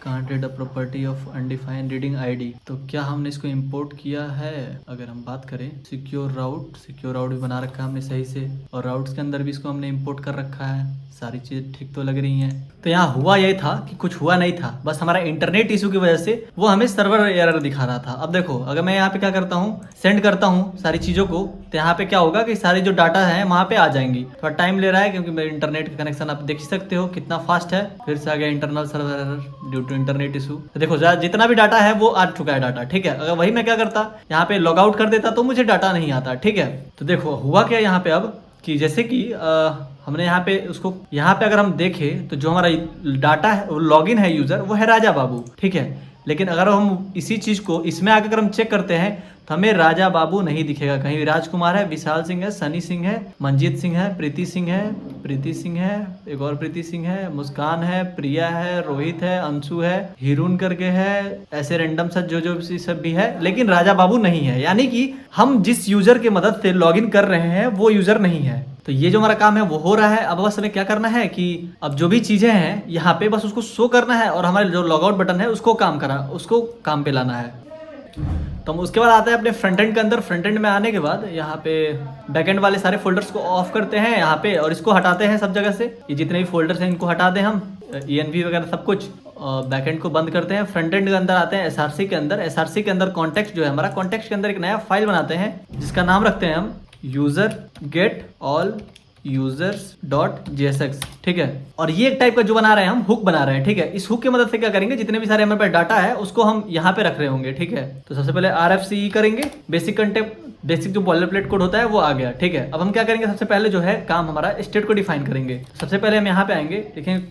Can't read the property of undefined reading ID, तो क्या हमने इसको इंपोर्ट किया है। अगर हम बात करें सिक्योर राउट भी बना रखा है हमने सही से, और राउट्स के अंदर भी इसको हमने इंपोर्ट कर रखा है। सारी चीज़ ठीक तो लग रही हैं। तो यहाँ हुआ यही था कि कुछ हुआ नहीं था, बस हमारा इंटरनेट इशू की वजह से वो हमें सर्वर एरर दिखा रहा था। अब देखो, अगर मैं यहाँ पे क्या करता हूँ, सेंड करता हूँ सारी चीज़ों को, तो यहाँ पे क्या होगा कि सारी जो डाटा है वहाँ पे आ जाएंगी। थोड़ा टाइम ले रहा है क्योंकि मेरे इंटरनेट का कनेक्शन आप देख सकते हो कितना फास्ट है। फिर से आ गया internal server error due to internet issue. तो देखो जितना भी डाटा है वो आ चुका है डाटा, ठीक है। अगर वही मैं क्या करता, यहाँ पे लॉग आउट कर देता तो मुझे डाटा नहीं आता, ठीक है। तो देखो हुआ क्या यहाँ पे अब, कि जैसे कि हमने यहाँ पे उसको, यहाँ पे अगर हम देखें तो जो हमारा डाटा है, लॉगिन है यूजर, वो है राजा बाबू, ठीक है। लेकिन अगर हम इसी चीज को इसमें आकर अगर हम चेक करते हैं तो हमें राजा बाबू नहीं दिखेगा। कहीं राजकुमार है, विशाल सिंह है, सनी सिंह है, मंजीत सिंह है, प्रीति सिंह है, एक और प्रीति सिंह है, मुस्कान है, प्रिया है, रोहित है, अंशु है, हिरून करके है, ऐसे रैंडम सा जो सब भी है, लेकिन राजा बाबू नहीं है। यानी कि हम जिस यूजर की मदद से लॉगिन कर रहे हैं वो यूजर नहीं है। तो ये जो हमारा काम है वो हो रहा है। अब बस हमें क्या करना है कि अब जो भी चीजें हैं यहाँ पे बस उसको शो करना है, और हमारे जो लॉगआउट बटन है उसको काम पे लाना है। तो हम उसके बाद आते हैं अपने फ्रंट एंड के अंदर। फ्रंट एंड में आने के बाद यहाँ पे बैक एंड वाले सारे फोल्डर्स को ऑफ करते हैं यहाँ पे, और इसको हटाते हैं सब जगह से। ये जितने भी फोल्डर्स हैं इनको हटा दें हम, ENV वगैरह सब कुछ। बैक एंड को बंद करते हैं। फ्रंट एंड के अंदर आते हैं SRC के अंदर। SRC के अंदर कॉन्टेक्स्ट जो है हमारा, कॉन्टेक्स्ट के अंदर एक नया फाइल बनाते हैं जिसका नाम रखते हैं हम यूजर गेट ऑल users.jsx, ठीक है। और ये एक टाइप का जो बना रहे हैं हम, हुक बना रहे हैं, ठीक है। इस हुक की मदद से क्या करेंगे, जितने भी सारे हमारे पास डाटा है उसको हम यहाँ पे रख रहे होंगे, ठीक है। तो सबसे पहले RFCE करेंगे, बेसिक जो बॉयलरप्लेट कोड होता है वो आ गया, ठीक है। अब हम क्या करेंगे, सबसे पहले जो है काम हमारा स्टेट को डिफाइन करेंगे। सबसे पहले हम यहाँ पे आएंगे, देखेंगे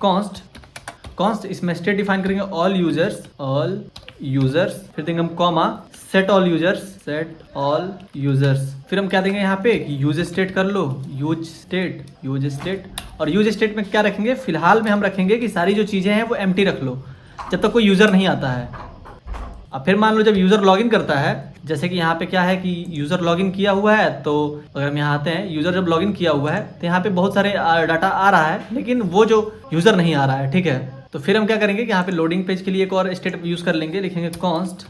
कॉन्स्ट, इसमें स्टेट डिफाइन करेंगे ऑल यूजर्स, फिर देंगे हम कॉमा, सेट ऑल यूजर्स। फिर हम क्या देंगे यहाँ पे, यूज स्टेट कर लो, यूज स्टेट। और यूज स्टेट में क्या रखेंगे, फिलहाल में हम रखेंगे कि सारी जो चीजें हैं वो एम्प्टी रख लो जब तक कोई यूजर नहीं आता है। अब फिर मान लो जब यूजर लॉगिन करता है, जैसे कि यहाँ पे क्या है कि यूजर लॉगिन किया हुआ है, तो अगर हम यहाँ आते हैं, यूजर जब लॉगिन किया हुआ है तो यहाँ पे बहुत सारे डाटा आ रहा है, लेकिन वो जो यूजर नहीं आ रहा है, ठीक है। तो फिर हम क्या करेंगे कि यहाँ पे लोडिंग पेज के लिए एक और स्टेट यूज कर लेंगे, लिखेंगे कॉन्स्ट,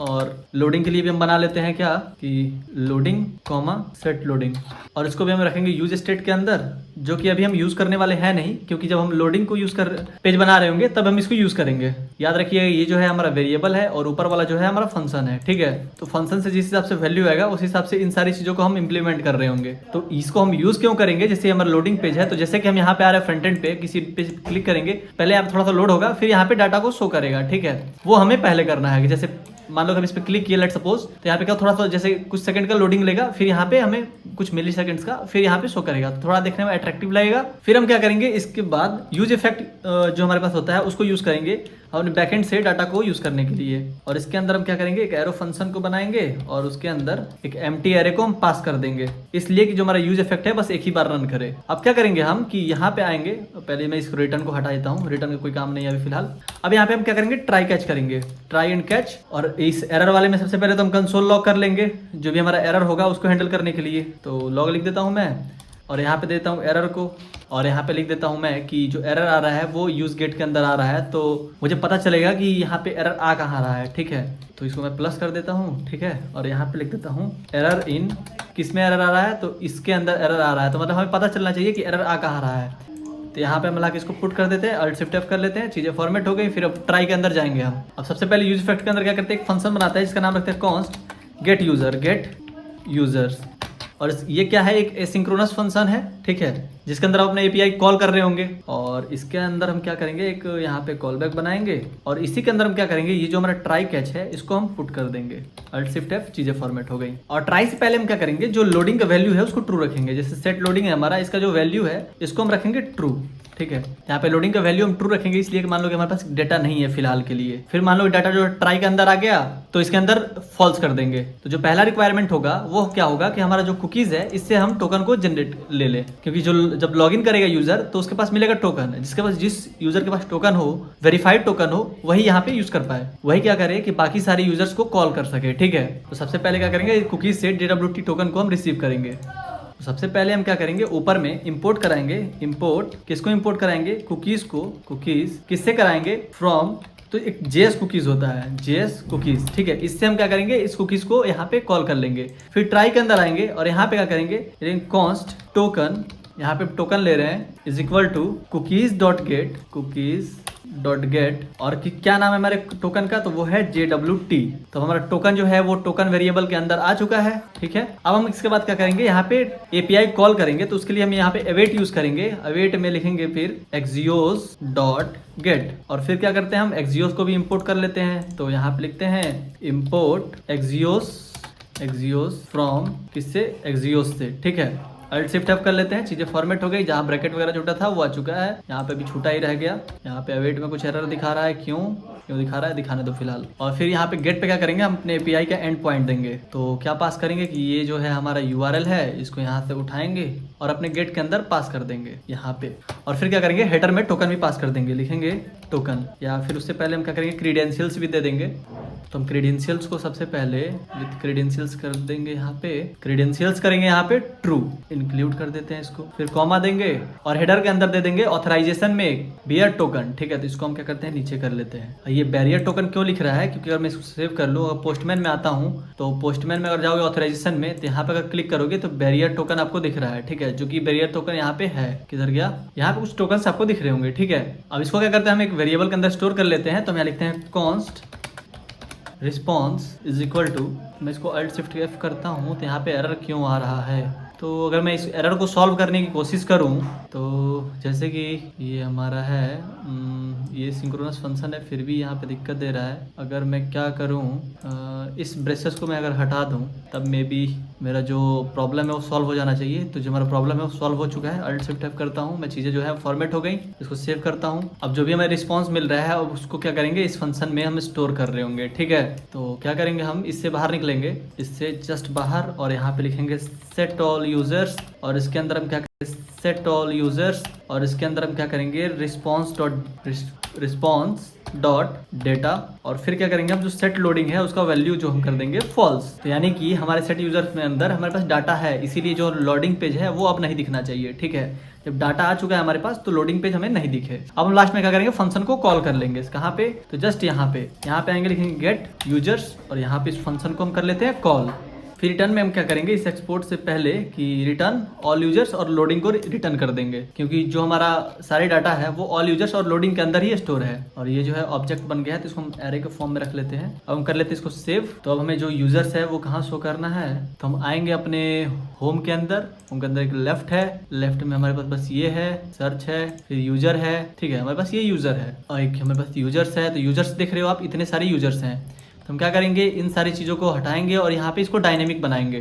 और लोडिंग के लिए भी हम बना लेते हैं क्या कि लोडिंग कॉमा सेट लोडिंग, और इसको भी हम रखेंगे यूज स्टेट के अंदर, जो कि अभी हम यूज करने वाले हैं नहीं, क्योंकि जब हम लोडिंग को यूज कर पेज बना रहे होंगे तब हम इसको यूज करेंगे। याद रखिए ये जो है हमारा वेरिएबल है और ऊपर वाला जो है हमारा फंक्शन है, ठीक है। तो फंक्शन से जिस हिसाब से वैल्यू आएगा उस हिसाब से इन सारी चीजों को हम इंप्लीमेंट कर रहे होंगे। तो इसको हम यूज क्यों करेंगे, जैसे हमारा लोडिंग पेज है, तो जैसे कि हम यहाँ पे आ रहे हैं फ्रंट एंड पे, किसी पेज क्लिक करेंगे, पहले यहाँ थोड़ा सा लोड होगा, फिर यहाँ पे डाटा को शो करेगा, ठीक है। वो हमें पहले करना है कि जैसे मान लो हम इस पे क्लिक किए, लेट सपोज, तो यहाँ पे क्या थोड़ा सा जैसे कुछ सेकंड का लोडिंग लेगा, फिर यहाँ पे हमें कुछ मिली सेकंड्स का, फिर यहाँ पे शो करेगा, तो थोड़ा देखने में अट्रैक्टिव लगेगा। फिर हम क्या करेंगे, इसके बाद यूज इफेक्ट जो हमारे पास होता है उसको यूज करेंगे अपने बैकएंड से डाटा को यूज करने के लिए। और इसके अंदर हम क्या करेंगे, एक एरो फंक्शन को बनाएंगे और उसके अंदर एक एम्प्टी एरे को हम पास कर देंगे, इसलिए कि जो हमारा यूज इफेक्ट है बस एक ही बार रन करे। अब क्या करेंगे हम कि यहाँ पे आएंगे, पहले मैं इस रिटर्न को हटा देता हूँ, रिटर्न का कोई काम नहीं है अभी फिलहाल। अब यहाँ पे हम क्या करेंगे, ट्राई कैच करेंगे, ट्राई एंड कैच। और इस एरर वाले में सबसे पहले तो हम कंसोल लॉग कर लेंगे, जो भी हमारा एरर होगा उसको हैंडल करने के लिए। तो लॉग लिख देता हूँ मैं, और यहाँ पे देता हूँ एरर को, और यहाँ पे लिख देता हूँ मैं कि जो एरर आ रहा है वो यूज गेट के अंदर आ रहा है, तो मुझे पता चलेगा कि यहाँ पे एरर आ कहाँ रहा है। ठीक है, तो इसको मैं प्लस कर देता हूँ। ठीक है, और यहाँ पे लिख देता हूँ एरर इन, किस में एरर आ रहा है, तो इसके अंदर एरर आ रहा है, तो मतलब हमें पता चलना चाहिए कि एरर आ कहाँ रहा है। तो यहाँ पे हम ला के इसको पुट कर देते हैं, अल्ट शिफ्ट एफ कर लेते हैं, चीज़ें फॉर्मेट हो गई। फिर अब ट्राई के अंदर जाएंगे हम। अब सबसे पहले यूज इफेक्ट के अंदर क्या करते हैं, एक फंक्शन बनाता है जिसका नाम रखते हैं कॉन्स्ट गेट यूजर्स। और ये क्या है, एक एसिंक्रोनस फंक्शन है। ठीक है, जिसके अंदर आप अपने एपीआई कॉल कर रहे होंगे, और इसके अंदर हम क्या करेंगे, एक यहाँ पे कॉल बैक बनाएंगे, और इसी के अंदर हम क्या करेंगे, ये जो हमारा ट्राई कैच है इसको हम पुट कर देंगे, अल्ट शिफ्ट एफ, चीजें फॉर्मेट हो गई। और ट्राई से पहले हम क्या करेंगे, जो लोडिंग का वैल्यू है उसको ट्रू रखेंगे। जैसे सेट लोडिंग है हमारा, इसका जो वैल्यू है इसको हम रखेंगे ट्रू। ठीक है, यहाँ पे लोडिंग का वैल्यू हम ट्रू रखेंगे, इसलिए कि मान लो कि हमारे पास डेटा नहीं है फिलहाल के लिए। फिर मान लो डाटा जो ट्राई के अंदर आ गया तो इसके अंदर फॉल्स कर देंगे। तो जो पहला रिक्वायरमेंट होगा वो क्या होगा कि हमारा जो कुकीज है इससे हम टोकन को जनरेट ले लें, क्योंकि जो जब लॉगिन करेगा यूजर तो उसके पास मिलेगा टोकन। जिसके पास, जिस यूजर के पास टोकन हो, वेरीफाइड टोकन हो, वही यहाँ पे यूज कर पाए, वही क्या करे कि बाकी सारे यूजर्स को कॉल कर सके। ठीक है, तो सबसे पहले क्या करेंगे, कुकीज से JWT टोकन को हम रिसीव करेंगे। तो सबसे पहले हम क्या करेंगे, ऊपर में इंपोर्ट कराएंगे। इंपोर्ट किसको इंपोर्ट कराएंगे, कुकीज को। कुकीज किससे कराएंगे, फ्रॉम, तो एक JS कुकीज होता है, JS कुकीज। ठीक है, इससे हम क्या करेंगे, इस कुकीज को यहाँ पे कॉल कर लेंगे। फिर ट्राई के अंदर आएंगे और यहाँ पे क्या करेंगे, कॉन्स्ट टोकन, यहाँ पे टोकन ले रहे हैं, is equal to cookies dot get, और क्या नाम है हमारे टोकन का, तो वो है JWT। तो हमारा टोकन जो है वो टोकन वेरिएबल के अंदर आ चुका है। ठीक है, अब हम इसके बाद क्या करेंगे, यहाँ पे API कॉल करेंगे, तो उसके लिए हम यहाँ पे अवेट यूज करेंगे। अवेट में लिखेंगे फिर एक्सियोस डॉट गेट, और फिर क्या करते हैं, हम एक्सियोस को भी इंपोर्ट कर लेते हैं। तो यहाँ पे लिखते हैं इंपोर्ट एक्सियोस फ्रॉम, किससे, एक्सियोस से। ठीक है, अल्ट शिफ्ट एफ कर लेते हैं, चीजें फॉर्मेट हो गई। जहाँ ब्रैकेट वगैरह छूटा था वो आ चुका है, यहाँ पे भी छूटा ही रह गया। यहाँ पे अवेट में कुछ एरर दिखा रहा है, क्यों दिखा रहा है, दिखाने दो फिलहाल। और फिर यहाँ पे गेट पे क्या करेंगे, हम अपने एपीआई का एंड पॉइंट देंगे। तो क्या पास करेंगे कि ये जो है हमारा URL है, इसको यहाँ से उठाएंगे और अपने गेट के अंदर पास कर देंगे यहाँ पे। और फिर क्या करेंगे, हेडर में टोकन भी पास कर देंगे, लिखेंगे टोकन, या फिर उससे पहले हम क्या करेंगे, क्रीडेंशियल्स भी दे देंगे। तो हम क्रीडेंशियल्स को सबसे पहले विद क्रीडेंशियल्स कर देंगे, यहाँ पे क्रीडेंशियल्स करेंगे, यहाँ पे ट्रू इंक्लूड कर देते हैं इसको। फिर कॉमा देंगे और हेडर के अंदर दे देंगे ऑथराइजेशन में बैरियर टोकन। ठीक है, तो इसको हम क्या करते हैं, नीचे कर लेते हैं। ये बैरियर टोकन क्यों लिख रहा है, क्योंकि अगर मैं इसको सेव कर लूँ, अगर पोस्टमैन में आता हूँ, तो पोस्टमैन में अगर जाओगे ऑथराइजेशन में, तो यहाँ पे अगर क्लिक करोगे तो बैरियर टोकन आपको दिख रहा है। ठीक है, जो कि बैरियर टोकन यहाँ पे है, किधर गया, यहाँ पे कुछ टोकन आपको दिख रहे होंगे। ठीक है, अब इसको क्या करते हैं, हम एक वेरिएबल के अंदर स्टोर कर लेते हैं। तो हम यहाँ लिखते हैं const response is equal to, मैं इसको अल्ट शिफ्ट एफ करता हूँ, तो यहाँ पे एरर क्यों आ रहा है। तो अगर मैं इस एरर को सॉल्व करने की कोशिश करूं, तो जैसे कि ये हमारा है, ये सिंक्रोनस फंक्शन है, फिर भी यहाँ पे दिक्कत दे रहा है। अगर मैं क्या करूं, इस ब्रेसेस को मैं अगर हटा दूं, तब मे बी मेरा जो प्रॉब्लम है वो सॉल्व हो जाना चाहिए। तो जो हमारा प्रॉब्लम है वो सॉल्व हो चुका है। अल्ट शिफ्ट एफ करता हूँ, मैं चीज़ें जो है फॉर्मेट हो गई, इसको सेव करता हूँ। अब जो भी हमें रिस्पॉन्स मिल रहा है, अब उसको क्या करेंगे, इस फंक्शन में हम स्टोर कर रहे होंगे। ठीक है, तो क्या करेंगे, हम इससे बाहर निकलेंगे, इससे जस्ट बाहर, और यहाँ पे लिखेंगे सेट ऑल यूजर्स, और इसके अंदर हम क्या करेंगे, सेट ऑल यूजर्स, और इसके अंदर हम क्या करेंगे, रिस्पॉन्स डॉट डेटा, और फिर क्या करेंगे, हम जो सेट लोडिंग है उसका वैल्यू जो हम कर देंगे फॉल्स। तो यानी कि हमारे सेट यूजर्स में अंदर हमारे पास डाटा है, इसीलिए जो लोडिंग पेज है वो अब नहीं दिखना चाहिए। ठीक है, जब डाटा आ चुका है हमारे पास तो लोडिंग पेज हमें नहीं दिखे। अब हम लास्ट में क्या करेंगे, फंक्शन को कॉल कर लेंगे। कहाँ पे, तो जस्ट यहाँ पे आएंगे, लिखेंगे गेट यूजर्स, और यहाँ पे इस फंक्शन को हम कर लेते हैं कॉल। फिर रिटर्न में हम क्या करेंगे, इस एक्सपोर्ट से पहले कि रिटर्न ऑल यूजर्स और लोडिंग को रिटर्न कर देंगे, क्योंकि जो हमारा सारे डाटा है वो ऑल यूजर्स और लोडिंग के अंदर ही स्टोर है। और ये जो है ऑब्जेक्ट बन गया है, तो इसको हम एरे के फॉर्म में रख लेते हैं। अब हम कर लेते हैं इसको सेव। तो अब हमें जो यूजर्स है वो कहाँ शो करना है, तो हम आएंगे अपने होम के अंदर। होम के अंदर एक लेफ्ट है, लेफ्ट में हमारे पास बस ये है, सर्च है, फिर यूजर है। ठीक है, हमारे पास ये यूजर है, और एक हमारे पास यूजर्स है। तो यूजर्स देख रहे हो आप, इतने सारे यूजर्स हैं। तो हम क्या करेंगे, इन सारी चीज़ों को हटाएंगे और यहाँ पे इसको डायनेमिक बनाएंगे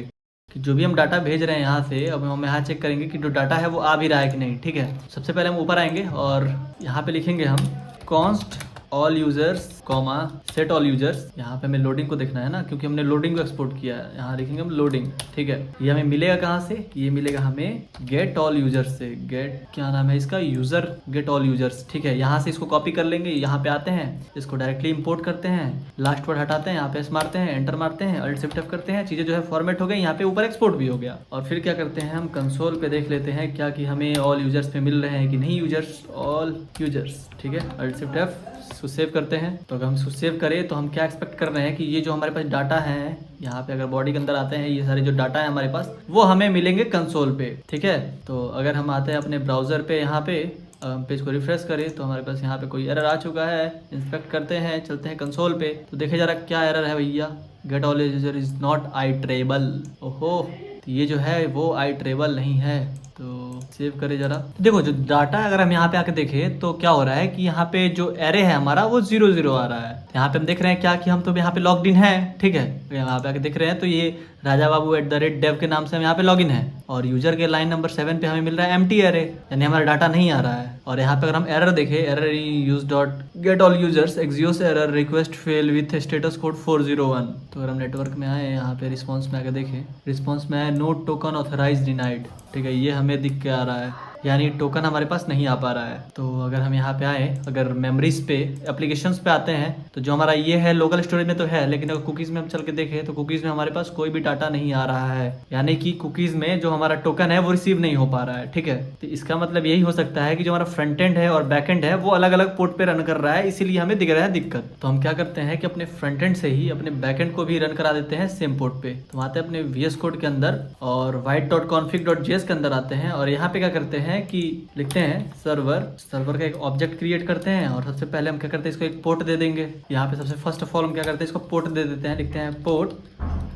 कि जो भी हम डाटा भेज रहे हैं यहाँ से, अब हम यहाँ चेक करेंगे कि जो डाटा है वो आ भी रहा है कि नहीं। ठीक है, सबसे पहले हम ऊपर आएंगे और यहाँ पे लिखेंगे हम const all users comma set all users. यहाँ पे हमें लोडिंग को देखना है ना, क्योंकि हमने लोडिंग को एक्सपोर्ट किया है। यहाँ लिखेंगे हम लोडिंग, ठीक है। ये हमें मिलेगा कहाँ से, ये मिलेगा हमें गेट ऑल यूजर्स से। गेट क्या नाम है इसका, यूजर गेट ऑल यूजर्स, ठीक है। यहाँ से इसको कॉपी कर लेंगे, यहाँ पे आते हैं, इसको डायरेक्टली इंपोर्ट करते हैं, लास्ट वर्ड हटाते हैं, यहाँ पे मारते हैं, एंटर मारते हैं, अल्ट शिफ्ट एफ करते हैं, चीजें जो है फॉर्मेट हो गई, यहाँ पे ऊपर एक्सपोर्ट भी हो गया। और फिर क्या करते हैं हम कंसोल पे देख लेते हैं क्या कि हमें ऑल यूजर्स पे मिल रहे हैं कि नहीं, यूजर्स ऑल यूजर्स, ठीक है। अल्ट शिफ्ट एफ, इसको सेव करते हैं। तो अगर हम इसको सेव करें तो हम क्या एक्सपेक्ट कर रहे हैं कि ये जो हमारे पास डाटा है, यहाँ पे अगर बॉडी के अंदर आते हैं, ये सारे जो डाटा है हमारे पास वो हमें मिलेंगे कंसोल पे, ठीक है। तो अगर हम आते हैं अपने ब्राउजर पे, यहाँ पे पेज को रिफ्रेश करें तो हमारे पास यहाँ पे कोई एरर आ चुका है। इंस्पेक्ट करते हैं, चलते हैं कंसोल पे, तो देखे जा रहा क्या एरर है भैया, get all user is not iterable. ओहो, तो ये जो है वो आइटरेबल नहीं है। तो सेव करें जरा। तो देखो जो डाटा अगर हम यहाँ पे आके देखें तो क्या हो रहा है कि यहाँ पे जो एरे है हमारा वो 0 0 आ रहा है। यहाँ पे हम देख रहे हैं क्या कि हम तो यहाँ पे लॉग्ड इन है, ठीक है। यहाँ पे आके देख रहे हैं तो ये राजा बाबू @dev के नाम से हम यहाँ पे लॉगिन है, और यूजर के लाइन नंबर 7 पे हमें मिल रहा है एम्प्टी एरे, यानी हमारा डाटा नहीं आ रहा है। और यहाँ पे अगर हम एरर देखें, error use dot get all users Axios error request fail with status code 401। तो अगर हम नेटवर्क में आए, यहाँ पे रिस्पॉन्स में आके देखें, रिस्पॉन्स में आए नो टोकन ऑथराइज डिनाइड, ठीक है। ये हमें दिख के आ रहा है, यानी टोकन हमारे पास नहीं आ पा रहा है। तो अगर हम यहाँ पे आए, अगर मेमोरीज पे एप्लीकेशंस पे आते हैं, तो जो हमारा ये है लोकल स्टोरेज में तो है, लेकिन अगर कुकीज़ में हम चल के देखें तो कुकीज़ में हमारे पास कोई भी डाटा नहीं आ रहा है, यानी कि कुकीज़ में जो हमारा टोकन है वो रिसीव नहीं हो पा रहा है, ठीक है। तो इसका मतलब यही हो सकता है कि जो हमारा फ्रंट एंड है और बैक एंड है वो अलग अलग पोर्ट पे रन कर रहा है, इसीलिए हमें दिख रहा है दिक्कत। तो हम क्या करते हैं कि अपने फ्रंट एंड से ही अपने बैक एंड को भी रन करा देते हैं सेम पोर्ट पे। तो आते हैं अपने VS कोड के अंदर और white.config.js के अंदर आते हैं, और यहाँ पे क्या करते हैं कि लिखते हैं सर्वर का एक ऑब्जेक्ट क्रिएट करते हैं, और सबसे पहले हम क्या करते हैं इसको एक पोर्ट दे देंगे। यहाँ पे सबसे फर्स्ट ऑफ ऑल हम क्या करते हैं इसको पोर्ट दे देते हैं, लिखते हैं पोर्ट,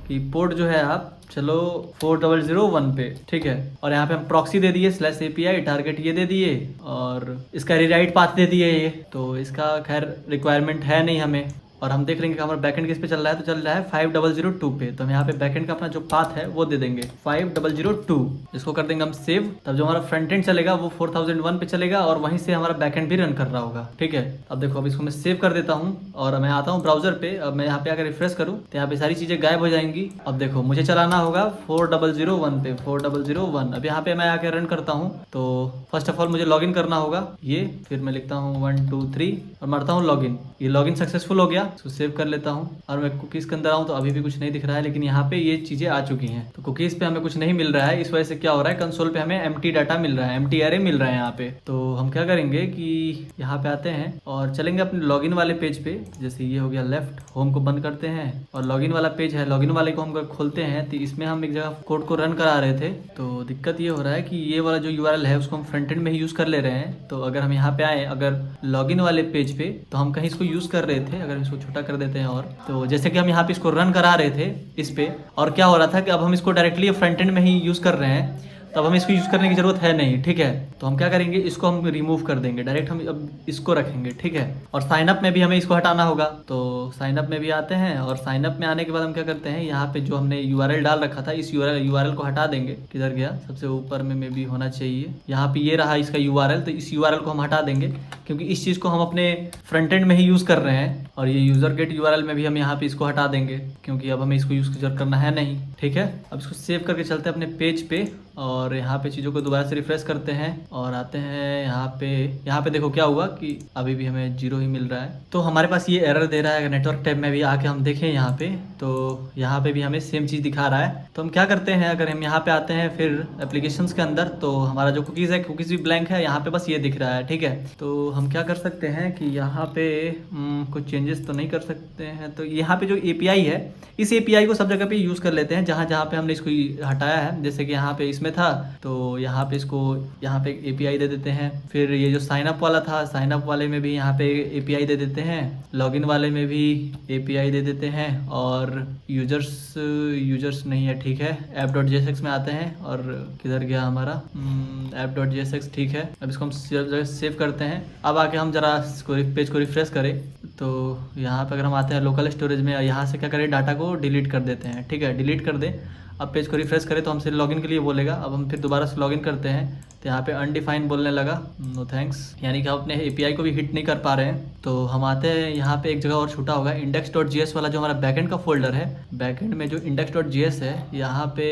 कि पोर्ट जो है आप चलो 4001 पे, ठीक है। और यहाँ पे हम प्रॉक्सी दे दिए /API टारगेट ये दे दिए, और इसका रीराइट पाथ दे दिए ये। तो इसका खैर रिक्वायरमेंट है नहीं हमें, और हम देख लेंगे कि हमारा बैकएंड किस पे चल रहा है, तो चल रहा है 5002 पे। तो हम यहाँ पे बैकएंड का अपना जो पाथ है वो दे देंगे 5002, इसको कर देंगे हम सेव। तब जो हमारा फ्रंट एंड चलेगा वो 4001 पे चलेगा, और वहीं से हमारा बैकएंड भी रन कर रहा होगा, ठीक है। अब देखो, अब इसको मैं सेव कर देता हूँ और मैं आता हूँ ब्राउजर पे। अब मैं यहाँ पे अगर रिफ्रेश करूँ तो यहाँ पे सारी चीजें गायब हो जाएंगी। अब देखो मुझे चलाना होगा 4001 पे, 4001। अब यहाँ पे मैं आके रन करता हूँ, तो फर्स्ट ऑफ ऑल मुझे लॉगिन करना होगा, ये फिर मैं लिखता हूँ 1 2 3 और मारता हूँ लॉगिन। ये लॉगिन सक्सेसफुल हो गया, इसको सेव कर लेता हूँ। और मैं कुकीज के अंदर आऊँ तो अभी भी कुछ नहीं दिख रहा है, लेकिन यहाँ पे ये चीजें आ चुकी हैं। तो कुकीज पे हमें कुछ नहीं मिल रहा है, इस वजह से क्या हो रहा है, कंसोल पे हमें एम्प्टी डाटा मिल रहा है, एम्प्टी एरे मिल रहा है यहाँ पे। तो हम क्या करेंगे कि यहाँ पे आते हैं और चलेंगे अपने लॉगिन वाले पेज पे। जैसे ये हो गया लेफ्ट, होम को बंद करते हैं और लॉगिन वाला पेज है, लॉगिन वाले को हम खोलते हैं। तो इसमें हम एक जगह कोड को रन करा रहे थे, तो दिक्कत ये हो रहा है कि ये वाला जो URL है उसको हम फ्रंट एंड में ही यूज कर ले रहे हैं। तो अगर हम यहाँ पे आए, अगर लॉगिन वाले पेज पे, तो हम कहीं इसको यूज कर रहे थे, अगर इसको छोटा कर देते हैं, और तो जैसे कि हम यहाँ पे इसको रन करा रहे थे इस पे, और क्या हो रहा था कि अब हम इसको डायरेक्टली फ्रंट एंड में ही यूज कर रहे हैं, तब हमें इसको यूज करने की जरूरत है नहीं, ठीक है। तो हम क्या करेंगे, इसको हम रिमूव कर देंगे, डायरेक्ट हम अब इसको रखेंगे, ठीक है। और साइन अप में भी हमें इसको हटाना होगा, तो साइन अप में भी आते हैं, और साइन अप में आने के बाद हम क्या करते हैं, यहाँ पे जो हमने URL डाल रखा था इस URL को हटा देंगे। किधर गया, सबसे ऊपर में भी होना चाहिए, यहाँ पे ये रहा इसका URL। तो इस URL को हम हटा देंगे, क्योंकि इस चीज़ को हम अपने फ्रंट एंड में ही यूज़ कर रहे हैं। और ये यूज़र गेट URL में भी हम यहाँ पे इसको हटा देंगे, क्योंकि अब हमें इसको यूज़ करना है नहीं, ठीक है। अब इसको सेव करके चलते हैं अपने पेज पे, और यहाँ पे चीज़ों को दोबारा से रिफ्रेश करते हैं और आते हैं यहाँ पे देखो क्या हुआ कि अभी भी हमें 0 ही मिल रहा है। तो हमारे पास ये एरर दे रहा है। अगर नेटवर्क टैब में भी आके हम देखें यहाँ पे, तो यहाँ पे भी हमें सेम चीज़ दिखा रहा है। तो हम क्या करते हैं, अगर हम यहाँ पे आते हैं फिर एप्लीकेशंस के अंदर, तो हमारा जो कुकीज़ है, कुकीज़ भी ब्लैंक है, यहाँ पे बस ये दिख रहा है, ठीक है। तो हम क्या कर सकते हैं कि यहाँ पे कुछ चेंजेस तो नहीं कर सकते हैं। तो यहाँ पे जो API है, इस API को सब जगह पे यूज़ कर लेते हैं जहाँ जहाँ पे हमने इसको हटाया है। जैसे कि यहाँ पे इसमें था, तो यहाँ पे इसको यहाँ पे API दे देते हैं। फिर ये जो साइन अप वाला था, साइन अप वाले में भी यहाँ पे API दे देते हैं, लॉगिन वाले में भी API दे देते हैं, और यूजर्स नहीं है, ठीक है। app.jsx में आते हैं, और किधर गया हमारा app.jsx, ठीक है। अब इसको हम सेव करते हैं। अब आके हम जरा पेज को रिफ्रेश करें, तो यहाँ पे अगर हम आते हैं लोकल स्टोरेज में, यहाँ से क्या करें, डाटा को डिलीट कर देते हैं, ठीक है। डिलीट कर दें। अब पेज को रिफ्रेश करें तो हमसे लॉगिन के लिए बोलेगा। अब हम फिर दोबारा से लॉगिन करते हैं तो यहाँ पे अनडिफाइंड बोलने लगा, नो थैंक्स, यानी कि हम अपने एपीआई को भी हिट नहीं कर पा रहे हैं। तो हम आते हैं यहाँ पे एक जगह और छूटा होगा, index.js वाला जो हमारा बैकएंड का फोल्डर है, बैकएंड में जो index.js है यहाँ पे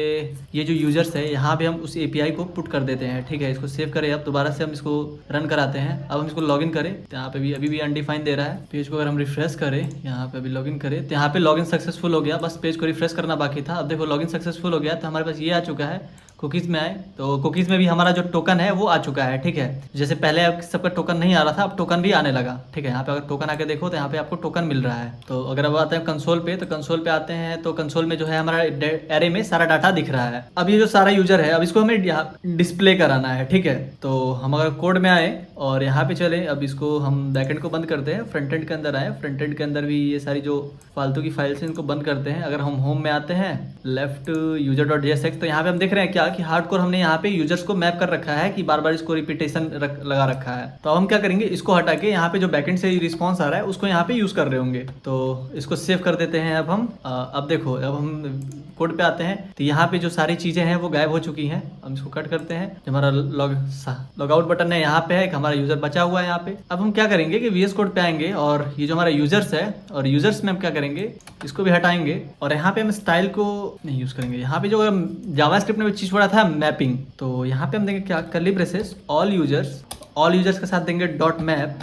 ये जो यूजर्स है यहाँ पे हम उस एपीआई को पुट कर देते हैं। ठीक है, इसको सेव करें, अब दोबारा से हम इसको रन कराते हैं। अब हम इसको लॉगिन करें तो यहाँ पे भी अभी भी अनडिफाइंड दे रहा है। पेज को अगर हम रिफ्रेश करें, यहाँ पे अभी लॉगिन करें तो यहाँ पे लॉगिन सक्सेसफुल हो गया, बस पेज को रिफ्रेश करना बाकी था। अब देखो लॉगिन सक्सेसफुल हो गया तो हमारे पास ये आ चुका है। कुकीज़ में आए तो कुकीज़ में भी हमारा जो टोकन है वो आ चुका है। ठीक है, जैसे पहले अब सबका टोकन नहीं आ रहा था, अब टोकन भी आने लगा। ठीक है, यहाँ पे अगर टोकन आके देखो तो यहाँ पे आपको टोकन मिल रहा है। तो अगर अब आते हैं कंसोल पे, तो कंसोल पे आते हैं तो कंसोल में जो है हमारा एरे में सारा डाटा दिख रहा है। अब ये जो सारा यूजर है अब इसको हमें डिस्प्ले कराना है। ठीक है, तो हम अगर कोड में आए और यहाँ पे चले, अब इसको हम बैकएंड को बंद करते हैं, फ्रंट एंड के अंदर आए, फ्रंट एंड के अंदर भी ये सारी जो फालतू की फाइल्स हैं इनको बंद करते हैं। अगर हम होम में आते हैं, लेफ्ट user.jsx, तो यहाँ पे हम देख रहे हैं क्या कि हार्डकोर हमने यहाँ पे यूजर्स को मैप कर रखा है कि बार बार इसको रिपीटेशन लगा रखा है। तो अब हम क्या करेंगे, इसको हटा के यहाँ पे जो बैकएंड से रिस्पॉन्स आ रहा है उसको यहाँ पे यूज कर रहे होंगे। तो इसको सेव कर देते हैं। अब हम अब देखो, अब हम कोड पे आते हैं तो यहाँ पे जो सारी चीजें हैं वो गायब हो चुकी हैं। हम इसको कट करते हैं, जो हमारा लॉग आउट बटन है यहाँ पे है, हमारा यूजर बचा हुआ है यहाँ पे। अब हम क्या करेंगे कि VS कोड पे आएंगे और ये जो हमारा यूजर्स है और यूजर्स में हम क्या करेंगे, इसको भी हटाएंगे और यहाँ पे हम स्टाइल को नहीं यूज करेंगे। यहाँ पे जो जावास्क्रिप्ट में चीज छोड़ा था मैपिंग, तो यहाँ पे हम देंगे क्या, कर्ली ब्रेसेस ऑल यूजर्स के साथ देंगे डॉट मैप।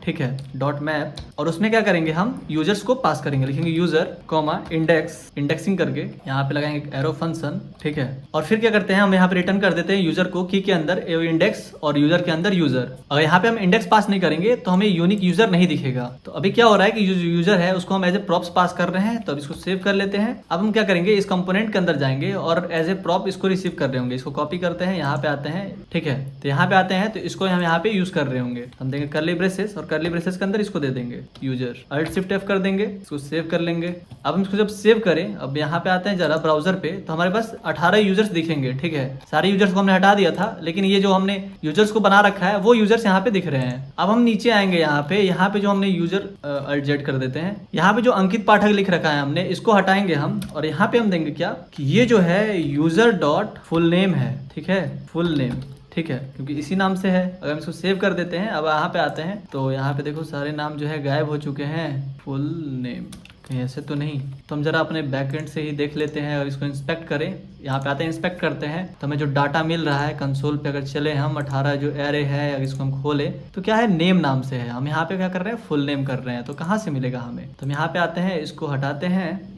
ठीक है, डॉट मैप, और उसमें क्या करेंगे, हम यूजर्स को पास करेंगे, लिखेंगे यूजर कॉमा इंडेक्सिंग करके यहाँ पे लगाएंगे एरो फंक्शन। ठीक है, और फिर क्या करते हैं, हम यहाँ पे रिटर्न कर देते हैं यूजर को की के अंदर इंडेक्स और यूजर के अंदर यूजर। अगर यहाँ पे हम इंडेक्स पास नहीं करेंगे तो हमें यूनिक यूजर नहीं दिखेगा। तो अभी क्या हो रहा है कि यूजर है उसको हम एज ए प्रॉप्स पास कर रहे हैं। तो अब इसको सेव कर लेते हैं। अब हम क्या करेंगे, इस कंपोनेंट के अंदर जाएंगे और एज ए प्रॉप इसको रिसीव कर रहे होंगे। इसको कॉपी करते हैं, यहाँ पे आते हैं। ठीक है, तो यहाँ पे आते हैं तो इसको हम यहाँ पे यूज कर रहे होंगे। हम देंगे कर्ली ब्रेसेस और कर्ली ब्रेसेस के अंदर इसको दे देंगे यूजर, अल्ट शिफ्ट एफ कर देंगे, इसको सेव कर लेंगे। अब हम इसको जब सेव करें, अब यहाँ पे आते हैं जरा ब्राउजर पे, तो हमारे पास 18 यूजर्स दिखेंगे। ठीक है, सारे यूजर्स को हमने हटा दिया था, लेकिन ये जो हमने यूजर्स को बना रखा है वो यूजर्स यहाँ पे दिख रहे हैं। अब हम नीचे आएंगे, यहाँ पे जो हमने यूजर अल्ट जेड कर देते हैं, यहाँ पे जो अंकित पाठक लिख रखा है हमने, इसको हटाएंगे हम और यहाँ पे हम देंगे क्या कि ये जो है यूजर डॉट फुल नेम है। ठीक है, फुल नेम, ठीक है, क्योंकि इसी नाम से है। अगर हम इसको सेव कर देते हैं, अब यहाँ पे आते हैं तो यहाँ पे देखो सारे नाम जो है गायब हो चुके हैं। फुल नेम कहीं ऐसे तो नहीं, तो हम जरा अपने बैकएंड से ही देख लेते हैं। अगर इसको इंस्पेक्ट करें, यहाँ पे आते हैं इंस्पेक्ट करते हैं, तो हमें जो डाटा मिल रहा है कंसोल पे अगर चले हम 18 जो एरे है, अगर इसको हम खोले तो क्या है, नेम नाम से है। हम यहाँ पे क्या कर रहे हैं, फुल नेम कर रहे हैं। तो कहाँ से मिलेगा हमें, तो हम यहाँ पे आते हैं, इसको हटाते हैं,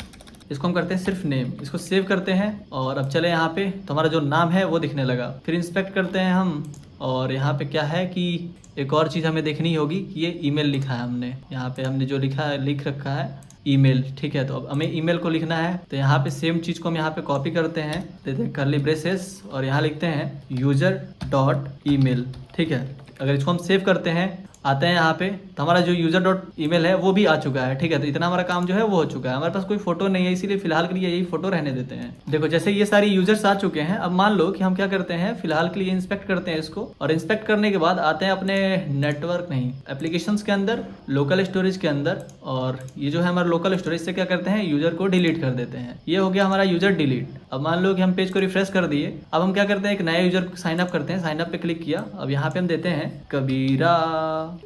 इसको हम करते हैं सिर्फ नेम, इसको सेव करते हैं और अब चले यहाँ पे तो हमारा जो नाम है वो दिखने लगा। फिर इंस्पेक्ट करते हैं हम और यहाँ पे क्या है कि एक और चीज़ हमें देखनी होगी कि ये ईमेल लिखा है हमने, यहाँ पे हमने जो लिख रखा है ईमेल। ठीक है, तो अब हमें ईमेल को लिखना है, तो यहाँ पे सेम चीज़ को हम यहाँ पे कॉपी करते हैं, देते हैं कर्ली ब्रेसेस और यहाँ लिखते हैं यूजर डॉट ईमेल। ठीक है, अगर इसको हम सेव करते हैं, आते हैं यहाँ पे तो हमारा जो यूजर डॉट ईमेल है वो भी आ चुका है। ठीक है, तो इतना हमारा काम जो है वो हो चुका है। हमारे पास कोई फोटो नहीं है, इसीलिए फिलहाल के लिए यही फोटो रहने देते हैं। देखो जैसे ये सारी यूजर्स आ चुके हैं, अब मान लो कि हम क्या करते हैं, फिलहाल के लिए इंस्पेक्ट करते हैं इसको, और इंस्पेक्ट करने के बाद आते हैं अपने नेटवर्क नहीं एप्लीकेशंस के अंदर, लोकल स्टोरेज के अंदर, और ये जो है हमारा लोकल स्टोरेज से क्या करते हैं, यूजर को डिलीट कर देते हैं। ये हो गया हमारा यूजर डिलीट। अब मान लो कि हम पेज को रिफ्रेश कर दिए, अब हम क्या करते हैं, एक नया यूजर को साइन अप करते हैं। साइन अप पे क्लिक किया, अब यहाँ पे हम देते हैं कबीरा,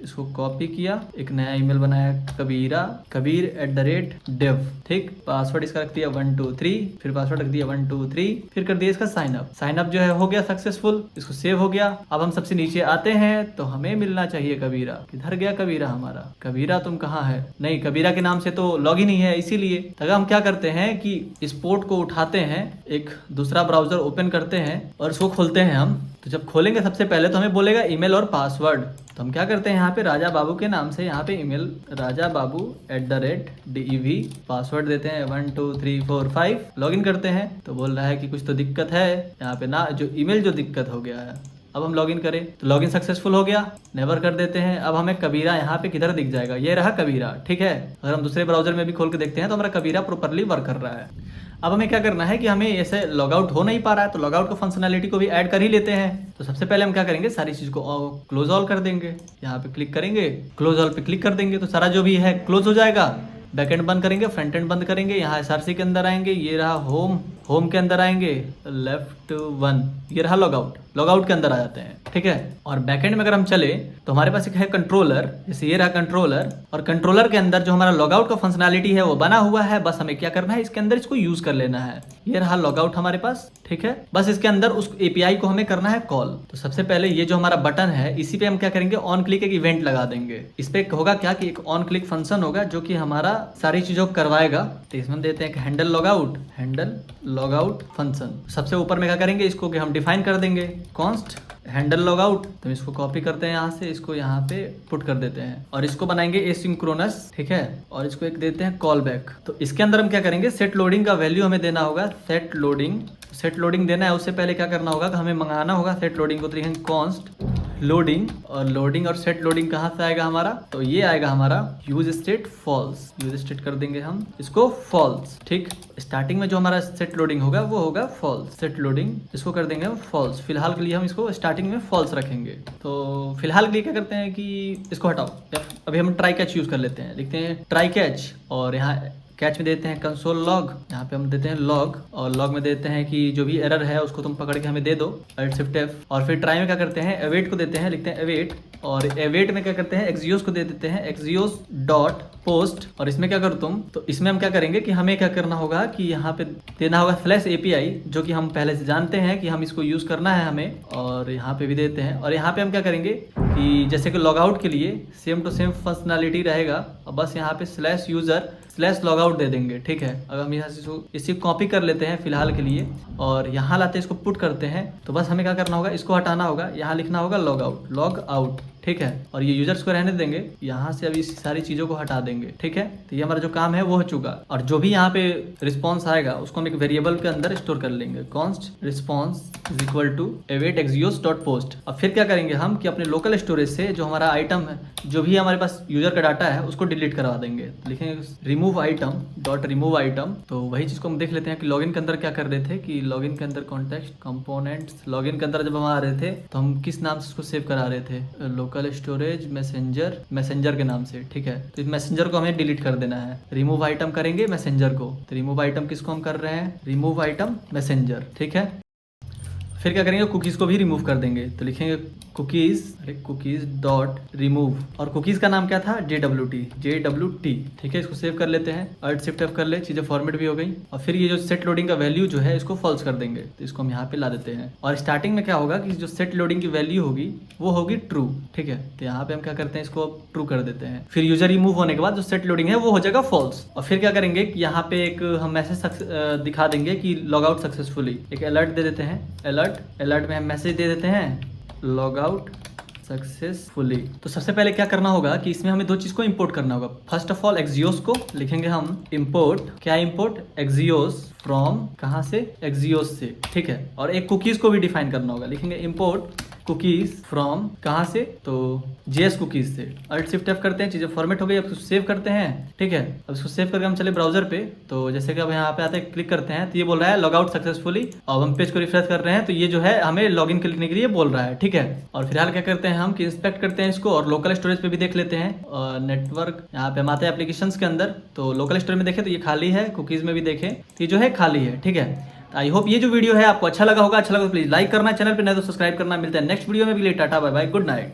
इसको कॉपी किया, एक नया ईमेल बनाया कबीर@dev। ठीक, पासवर्ड इसका रख दिया 123, फिर पासवर्ड रख दिया 123, फिर कर दिया इसका साइन अप। साइन अप जो है हो गया सक्सेसफुल, इसको सेव हो गया। अब हम सबसे नीचे आते हैं तो हमें मिलना चाहिए कबीरा। किधर गया कबीरा हमारा, कबीरा तुम कहाँ है, नहीं कबीरा के नाम से तो लॉगिन ही है, इसीलिए। अगर हम क्या करते हैं कि इस पोर्ट को उठाते हैं, एक दूसरा ब्राउजर ओपन करते हैं और इसको खोलते हैं हम, तो जब खोलेंगे सबसे पहले तो हमें बोलेगा ईमेल और पासवर्ड। तो हम क्या करते हैं, यहाँ पे राजा बाबू के नाम से यहाँ पे ईमेल rajababu@dev, पासवर्ड देते हैं 12345, लॉगिन करते हैं तो बोल रहा है कि कुछ तो दिक्कत है यहाँ पे ना, जो ईमेल जो दिक्कत हो गया है। अब हम लॉगिन करें तो लॉगिन सक्सेसफुल हो गया, नेवर कर देते हैं। अब हमें कबीरा यहाँ पे किधर दिख जाएगा, ये रहा कबीरा। ठीक है, अगर हम दूसरे ब्राउजर में भी खोल के देखते हैं तो हमारा कबीरा प्रॉपरली वर्क कर रहा है। अब हमें क्या करना है कि हमें ऐसे लॉग आउट हो नहीं पा रहा है, तो लॉग आउट का फंक्शनैलिटी को भी ऐड कर ही लेते हैं। तो सबसे पहले हम क्या करेंगे, सारी चीज को क्लोज ऑल कर देंगे, यहाँ पे क्लिक करेंगे, क्लोज ऑल पे क्लिक कर देंगे तो सारा जो भी है क्लोज हो जाएगा। बैकएंड बंद करेंगे, फ्रंट एंड बंद करेंगे, यहाँ SRC के अंदर आएंगे, ये रहा होम, होम के अंदर आएंगे लेफ्ट 1, ये रहा लॉगआउट, लॉगआउट के अंदर आ जाते हैं, ठीक है। और बैकएंड में अगर हम चले तो हमारे पास एक है कंट्रोलर, जैसे ये रहा कंट्रोलर, और कंट्रोलर के अंदर जो हमारा लॉगआउट का फंक्शनैलिटी है वो बना हुआ है, बस हमें क्या करना है इसके अंदर इसको यूज कर लेना है। ये रहा लॉगआउट हमारे पास, ठीक है। बस इसके अंदर उस API को हमें करना है कॉल। तो सबसे पहले ये जो हमारा बटन है इसी पे हम क्या करेंगे, ऑन क्लिक एक इवेंट लगा देंगे। इस पे होगा क्या कि एक ऑन क्लिक फंक्शन होगा जो कि हमारा सारी चीजों को करवाएगा। तो इसमें देते हैं एक हैंडल लॉगआउट फंक्शन। सबसे ऊपर में क्या करेंगे, इसको कि हम डिफाइन कर देंगे कॉन्स्ट हैंडल लॉगआउट। तो इसको कॉपी करते हैं यहाँ से, इसको यहाँ पे पुट कर देते हैं और इसको बनाएंगे एसिंक्रोनस, ठीक है। और इसको एक देते हैं कॉल बैक। तो इसके अंदर हम क्या करेंगे, सेट लोडिंग का वैल्यू हमें देना होगा, सेट लोडिंग देना है। उससे पहले क्या करना होगा कि हमें मंगाना होगा सेट लोडिंग को। तो लिखेंगे कॉन्स्ट लोडिंग और सेट लोडिंग कहाँ से आएगा हमारा, तो ये आएगा हमारा use state false. Use state कर देंगे हम इसको फॉल्स, ठीक। स्टार्टिंग में जो हमारा सेट लोडिंग होगा वो होगा फॉल्स, सेट लोडिंग इसको कर देंगे हम फॉल्स। फिलहाल के लिए हम इसको स्टार्टिंग में फॉल्स रखेंगे। तो फिलहाल के लिए क्या करते हैं कि इसको हटाओ, अभी हम ट्राई कैच यूज कर लेते हैं। लिखते हैं ट्राई कैच और यहाँ कैच में देते हैं कंसोल लॉग, यहाँ पे हम देते हैं लॉग और लॉग में देते हैं कि जो भी एरर है उसको तुम पकड़ के हमें दे दो, Alt Shift F। और फिर ट्राई में क्या करते हैं, अवेट को देते हैं, लिखते हैं अवेट। और अवेट में क्या करते हैं, एक्सियोस को दे देते हैं, एक्सियोस डॉट पोस्ट। और इसमें क्या करो तुम, तो इसमें हम क्या करेंगे कि हमें क्या करना होगा कि यहाँ पे देना होगा स्लैश API, जो कि हम पहले से जानते हैं कि हम इसको यूज करना है हमें। और यहाँ पे भी देते हैं और यहाँ पे हम क्या करेंगे कि जैसे कि लॉगआउट के लिए सेम टू सेम फंक्शनैलिटी रहेगा, और बस यहाँ पे स्लैश यूजर स्लैश लॉगआउट दे देंगे, ठीक है। अगर हम यहाँ से इसी कॉपी कर लेते हैं फिलहाल के लिए और यहाँ लाते हैं इसको पुट करते हैं, तो बस हमें क्या करना होगा, इसको हटाना होगा, यहाँ लिखना होगा लॉग आउट, ठीक है। और ये यूजर्स को रहने देंगे, यहाँ से अभी सारी चीजों को हटा देंगे, ठीक है। तो ये हमारा जो काम है वो हो चुका। और जो भी यहाँ पे रिस्पॉन्स आएगा उसको हम एक वेरिएबल के अंदर स्टोर कर लेंगे, const response is equal to await exios dot post. अब फिर क्या करेंगे हम कि अपने लोकल स्टोरेज से जो हमारा आइटम है, जो भी हमारे पास यूजर का डाटा है उसको डिलीट करवा देंगे। तो लिखेंगे रिमूव आइटम। तो वही चीज को हम देख लेते हैं कि लॉगिन के अंदर क्या कर रहे थे, कि लॉगिन के अंदर कॉन्टेक्स्ट कंपोनेंट्स, लॉगिन के अंदर जब हम आ रहे थे तो हम किस नाम से उसको सेव करा रहे थे, लोकल स्टोरेज मैसेंजर के नाम से, ठीक है। तो इस मैसेंजर को हमें डिलीट कर देना है। रिमूव आइटम करेंगे मैसेंजर को, तो रिमूव आइटम किसको हम कर रहे हैं, रिमूव आइटम मैसेंजर, ठीक है। फिर क्या करेंगे, कुकीज को भी रिमूव कर देंगे। तो लिखेंगे कुकीज डॉट रिमूव और कुकीज का नाम क्या था, JWT, ठीक है। इसको सेव कर लेते हैं, Alt Shift F कर ले, चीजें फॉर्मेट भी हो गई। और फिर ये जो सेट लोडिंग का वैल्यू जो है इसको फॉल्स कर देंगे, तो इसको हम यहाँ पे ला देते हैं। और स्टार्टिंग में क्या होगा कि जो सेट लोडिंग की वैल्यू होगी वो होगी ट्रू, ठीक है। तो यहाँ पे हम क्या करते हैं, इसको ट्रू कर देते हैं। फिर यूजर रिमूव होने के बाद जो सेट लोडिंग है वो हो जाएगा फॉल्स। और फिर क्या करेंगे कि यहाँ पे एक हम मैसेज दिखा देंगे कि लॉग आउट सक्सेसफुली, एक अलर्ट दे देते हैं, अलर्ट में हम मैसेज दे देते हैं लॉग आउट सक्सेसफुली। तो सबसे पहले क्या करना होगा कि इसमें हमें दो चीज को इंपोर्ट करना होगा। फर्स्ट ऑफ ऑल एक्सियोस को लिखेंगे हम इंपोर्ट, क्या इंपोर्ट, एक्सियोस फ्रॉम, कहाँ से, एक्सियोस से, ठीक है। और एक कुकीज को भी डिफाइन करना होगा, लिखेंगे इंपोर्ट कुकीज फ्रॉम, कहाँ से, तो JS कुकीज से। Alt Shift F करते हैं, चीजें फॉर्मेट हो गई। अब इसको सेव करते हैं, ठीक है। अब इसको सेव करके हम चले ब्राउजर पे, तो जैसे कि अब यहाँ पे आते हैं, क्लिक करते हैं तो ये बोल रहा है लॉग आउट सक्सेसफुली। अब हम पेज को रिफ्रेश कर रहे हैं तो ये जो है हमें लॉगिन करने के लिए बोल रहा है, ठीक है। और फिलहाल क्या करते हैं हम कि इंस्पेक्ट करते हैं इसको और लोकल स्टोरेज पे भी देख लेते हैं। और नेटवर्क यहाँ पे हम आते हैं एप्लीकेशंस के अंदर, तो लोकल स्टोरेज में देखें तो ये खाली है, कुकीज में भी देखें तो ये जो है खाली है, ठीक है। आई होप ये जो वीडियो है आपको अच्छा लगा होगा। अच्छा लगा तो प्लीज लाइक करना, चैनल पे नए तो सब्सक्राइब करना। मिलते हैं नेक्स्ट वीडियो में भी। Tata bye bye, good night.